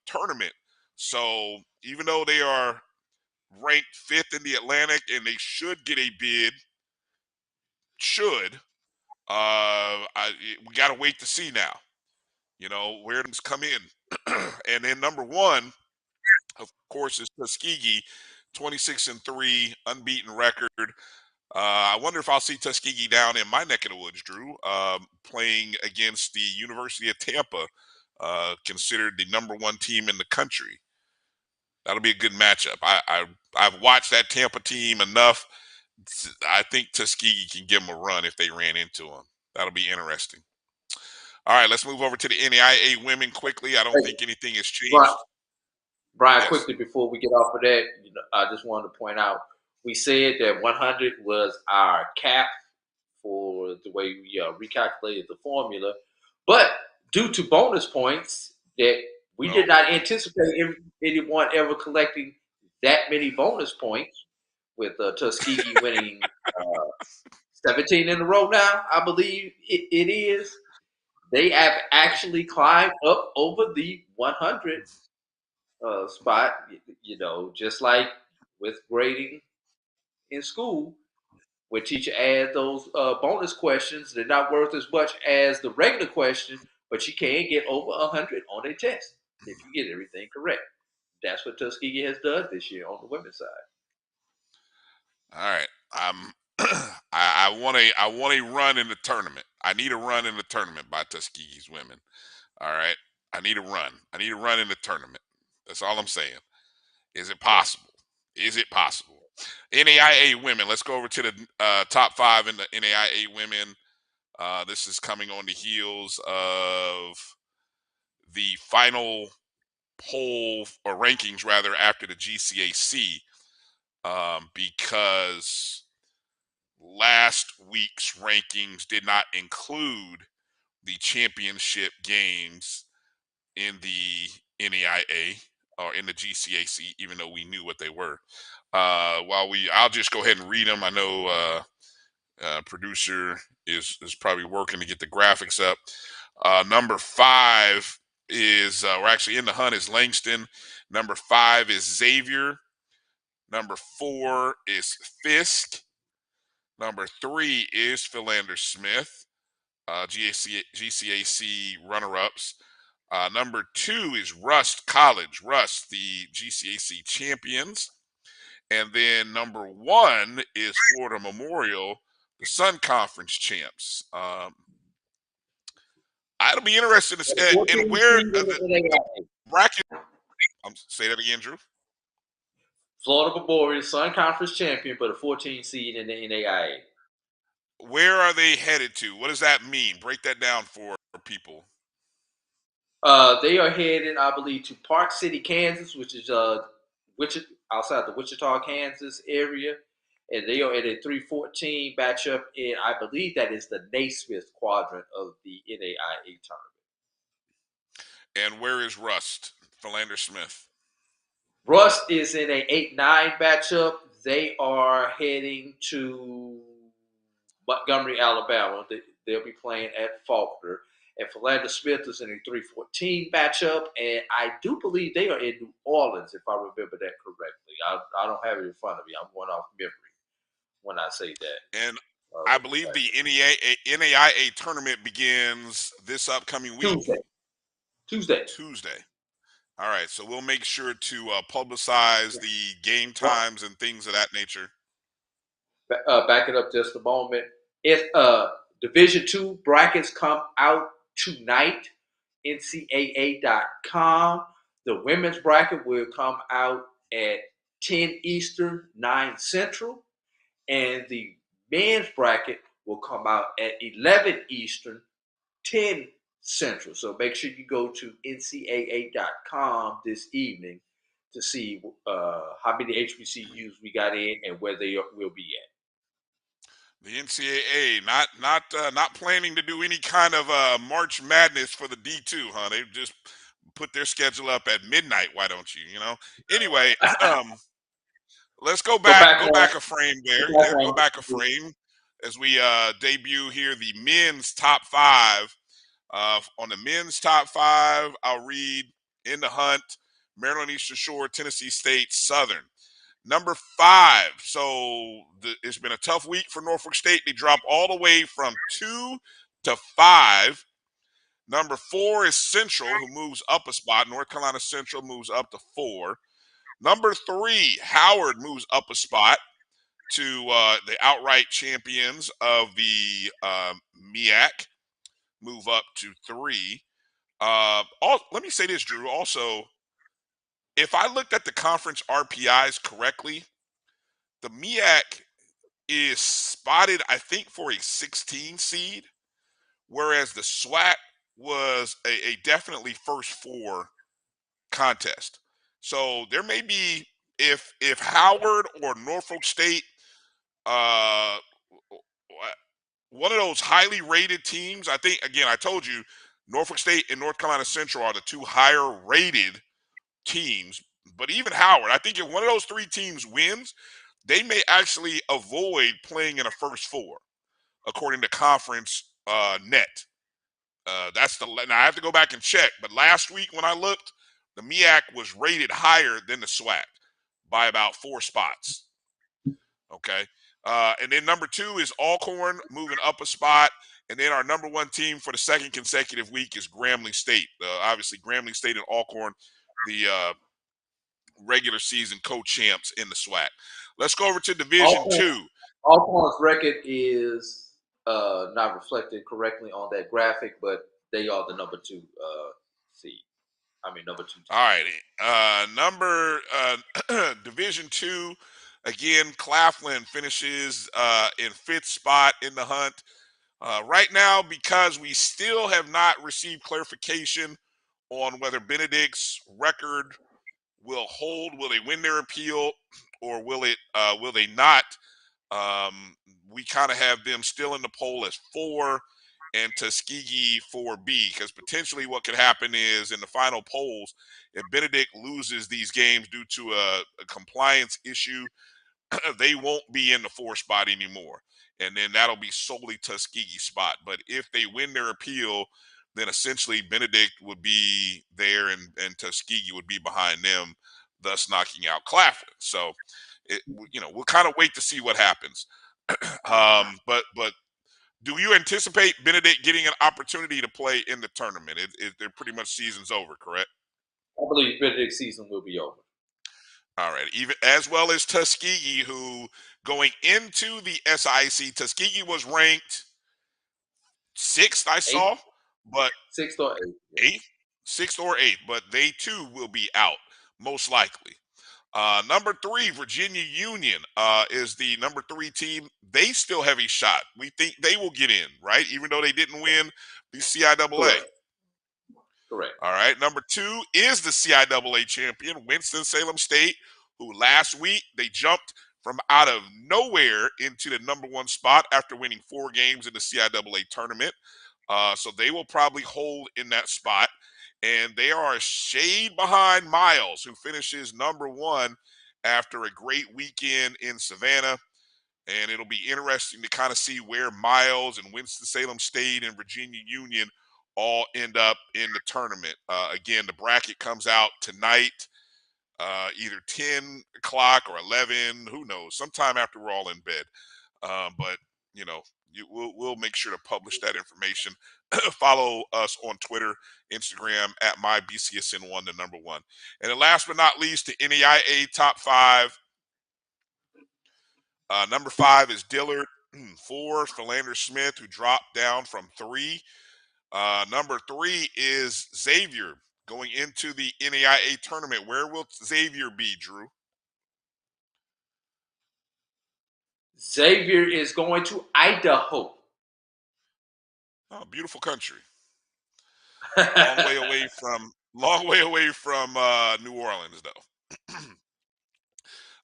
tournament. So even though they are ranked 5th in the Atlantic and they should get a bid, we got to wait to see now, where them's come in. And then number 1, of course, is Tuskegee, 26-3, unbeaten record. I wonder if I'll see Tuskegee down in my neck of the woods, Drew, playing against the University of Tampa, considered the number 1 team in the country. That'll be a good matchup. I've watched that Tampa team enough. I think Tuskegee can give them a run if they ran into them. That'll be interesting. All right, let's move over to the NAIA women quickly. I don't think anything has changed.
Brian,
Yes.
quickly before we get off of that, I just wanted to point out, we said that 100 was our cap for the way we recalculated the formula, but due to bonus points that we did not anticipate anyone ever collecting that many bonus points, with Tuskegee winning 17 in a row now, I believe it is. They have actually climbed up over the 100 spot, just like with grading in school, where teacher adds those bonus questions. They're not worth as much as the regular question, but you can get over 100 on a test if you get everything correct. That's what Tuskegee has done this year on the women's side.
All right. I want a run in the tournament. I need a run in the tournament by Tuskegee's women. All right. I need a run. I need a run in the tournament. That's all I'm saying. Is it possible? Is it possible? NAIA women. Let's go over to the top 5 in the NAIA women. This is coming on the heels of the final poll or rankings, rather, after the GCAC, because last week's rankings did not include the championship games in the NAIA or in the GCAC, even though we knew what they were. I'll just go ahead and read them. I know producer is probably working to get the graphics up. Number 5 is we're actually in the hunt is Langston. Number 5 is Xavier. Number 4 is Fisk. Number 3 is Philander Smith, GCAC runner-ups. Number 2 is Rust College, Rust, the GCAC champions. And then number 1 is Florida Memorial, the Sun Conference champs. I'll be interested in where the bracket. Say that again, Drew.
Florida Memorial, Sun Conference champion, but a 14 seed in the NAIA.
Where are they headed to? What does that mean? Break that down for people.
They are headed, I believe, to Park City, Kansas, which is outside the Wichita, Kansas area. And they are at a 314 matchup in, I believe that is the Naismith quadrant of the NAIA tournament.
And where is Rust, Philander Smith?
Rust is in a 8-9 matchup. They are heading to Montgomery, Alabama. They'll be playing at Faulkner. And Philander Smith is in a 314 matchup. And I do believe they are in New Orleans, if I remember that correctly. I don't have it in front of me. I'm going off memory when I say that.
And I believe the NAIA tournament begins this upcoming week.
Tuesday.
All right. So we'll make sure to publicize the game times and things of that nature.
Back it up just a moment. If Division II brackets come out tonight, NCAA.com. The women's bracket will come out at 10 Eastern, 9 Central. And the men's bracket will come out at 11 Eastern, 10 Central. So make sure you go to ncaa.com this evening to see how many HBCUs we got in and where they will be at.
The NCAA not planning to do any kind of March Madness for the D2, huh? They just put their schedule up at midnight. Why don't you? You know. Anyway, let's go back a frame there. Yeah, go back a frame as we debut here the men's top 5. On the men's top 5, I'll read In the Hunt, Maryland Eastern Shore, Tennessee State, Southern. Number 5, so it's been a tough week for Norfolk State. They dropped all the way from 2 to 5. Number 4 is Central, who moves up a spot. North Carolina Central moves up to 4. Number 3, Howard moves up a spot to the outright champions of the MEAC, move up to 3. Let me say this, Drew. Also, if I looked at the conference RPIs correctly, the MEAC is spotted, I think, for a 16 seed, whereas the SWAC was a definitely first 4 contest. So there may be, if Howard or Norfolk State, one of those highly rated teams, I think, again, I told you, Norfolk State and North Carolina Central are the 2 higher rated teams. But even Howard, I think if one of those 3 teams wins, they may actually avoid playing in a first 4, according to conference net. Now I have to go back and check, but last week when I looked, the MEAC was rated higher than the SWAC by about 4 spots. Okay. And then number 2 is Alcorn moving up a spot. And then our number 1 team for the second consecutive week is Grambling State. Obviously, Grambling State and Alcorn, the regular season co-champs in the SWAC. Let's go over to Division 2.
Alcorn's record is not reflected correctly on that graphic, but they are the number 2 seed. Number 2 team.
All right. Division 2, again, Claflin finishes in 5th spot in the hunt. Right now, because we still have not received clarification on whether Benedict's record will hold, will they win their appeal, or will they not? We kind of have them still in the poll as 4 and Tuskegee 4B, because potentially what could happen is in the final polls, if Benedict loses these games due to a compliance issue, they won't be in the 4 spot anymore. And then that'll be solely Tuskegee spot. But if they win their appeal, then essentially Benedict would be there and Tuskegee would be behind them, thus knocking out Claflin. So, we'll kind of wait to see what happens. But do you anticipate Benedict getting an opportunity to play in the tournament? They're pretty much season's over, correct?
I believe Benedict's season will be over.
All right. Even as well as Tuskegee, who going into the SIAC, Tuskegee was ranked 6th, I saw, but
6th or 8th.
8th, 6th or 8th, but they too will be out, most likely. Number 3, Virginia Union is the number 3 team. They still have a shot. We think they will get in, right? Even though they didn't win the CIAA.
Correct.
All right. Number 2 is the CIAA champion, Winston-Salem State, who last week they jumped from out of nowhere into the number 1 spot after winning 4 games in the CIAA tournament. So they will probably hold in that spot. And they are a shade behind Miles, who finishes number 1 after a great weekend in Savannah. And it'll be interesting to kind of see where Miles and Winston-Salem State and Virginia Union all end up in the tournament. Again, the bracket comes out tonight, either 10 o'clock or 11, who knows, sometime after we're all in bed. But, we'll make sure to publish that information. Follow us on Twitter, Instagram at MyBCSN1, the number 1. And then last but not least, the NAIA top 5. Number 5 is Dillard. 4, Philander Smith, who dropped down from 3. Number 3 is Xavier going into the NAIA tournament. Where will Xavier be, Drew?
Xavier is going to Idaho.
Oh, beautiful country. Long way away from New Orleans, though.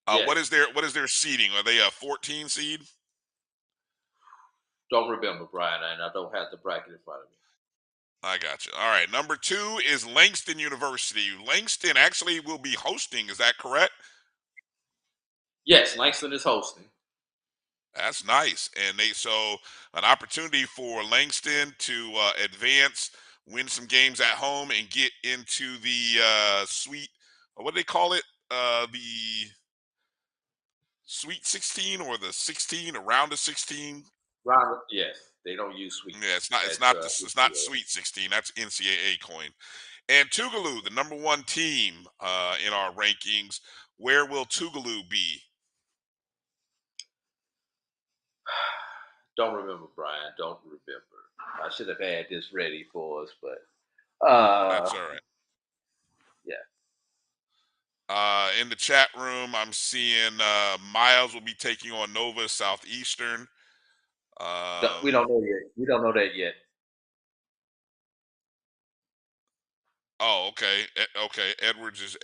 Yes.
What is their seeding? Are they a 14 seed?
Don't remember, Brian, and I don't have the bracket in front of me.
I got you. All right. Number 2 is Langston University. Langston actually will be hosting. Is that correct?
Yes, Langston is hosting.
That's nice. And so an opportunity for Langston to advance, win some games at home, and get into the sweet. What do they call it? The Sweet 16 or the 16 around the 16.
Yes, they don't use sweet.
Yeah, it's not Sweet 16. That's NCAA coin. And Tougaloo, the number 1 team in our rankings. Where will Tougaloo be?
Don't remember, Brian. Don't remember. I should have had this ready for us, but
That's all right.
Yeah.
In the chat room, I'm seeing Miles will be taking on Nova Southeastern.
We don't know yet. We don't know that yet.
Oh, okay. Okay. Edward is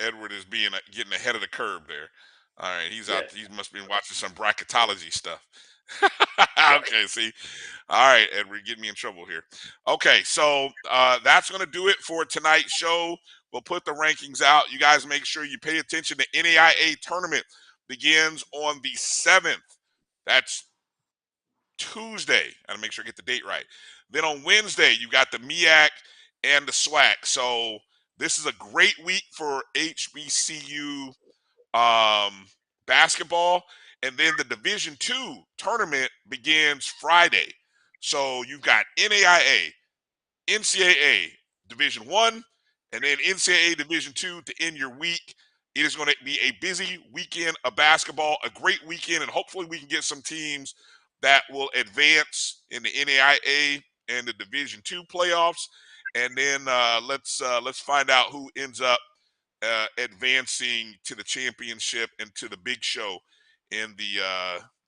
getting ahead of the curve there. All right, he's out. He must have been watching some bracketology stuff. Okay, see. All right, Edward, get me in trouble here. Okay, so that's going to do it for tonight's show. We'll put the rankings out. You guys make sure you pay attention. The NAIA tournament begins on the 7th. That's Tuesday. I gotta make sure I get the date right. Then on Wednesday, you got the MEAC and the SWAC. So this is a great week for HBCU basketball. And then the Division II tournament begins Friday. So you've got NAIA, NCAA Division I, and then NCAA Division II to end your week. It is going to be a busy weekend of basketball, a great weekend, and hopefully we can get some teams that will advance in the NAIA and the Division II playoffs. And then let's find out who ends up advancing to the championship and to the big show in the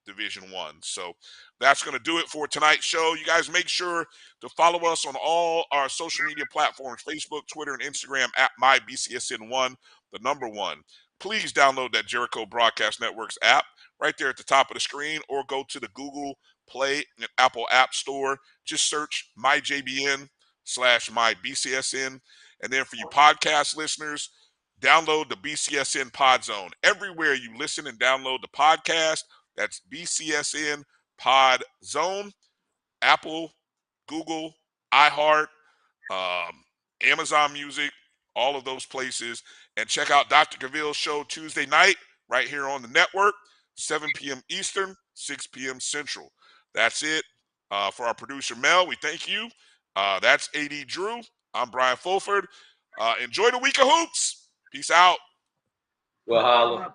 Division I. So that's going to do it for tonight's show. You guys make sure to follow us on all our social media platforms, Facebook, Twitter, and Instagram at MyBCSN1, the number 1. Please download that Jericho Broadcast Network's app right there at the top of the screen, or go to the Google Play and Apple App Store. Just search MyJBN/MyBCSN. And then for you podcast listeners, download the BCSN Pod Zone. Everywhere you listen and download the podcast, that's BCSN Pod Zone. Apple, Google, iHeart, Amazon Music, all of those places. And check out Dr. Gaville's show Tuesday night right here on the network, 7 p.m. Eastern, 6 p.m. Central. That's it for our producer, Mel. We thank you. That's A.D. Drew. I'm Brian Fulford. Enjoy the week of hoops. Peace out.
Well, holla.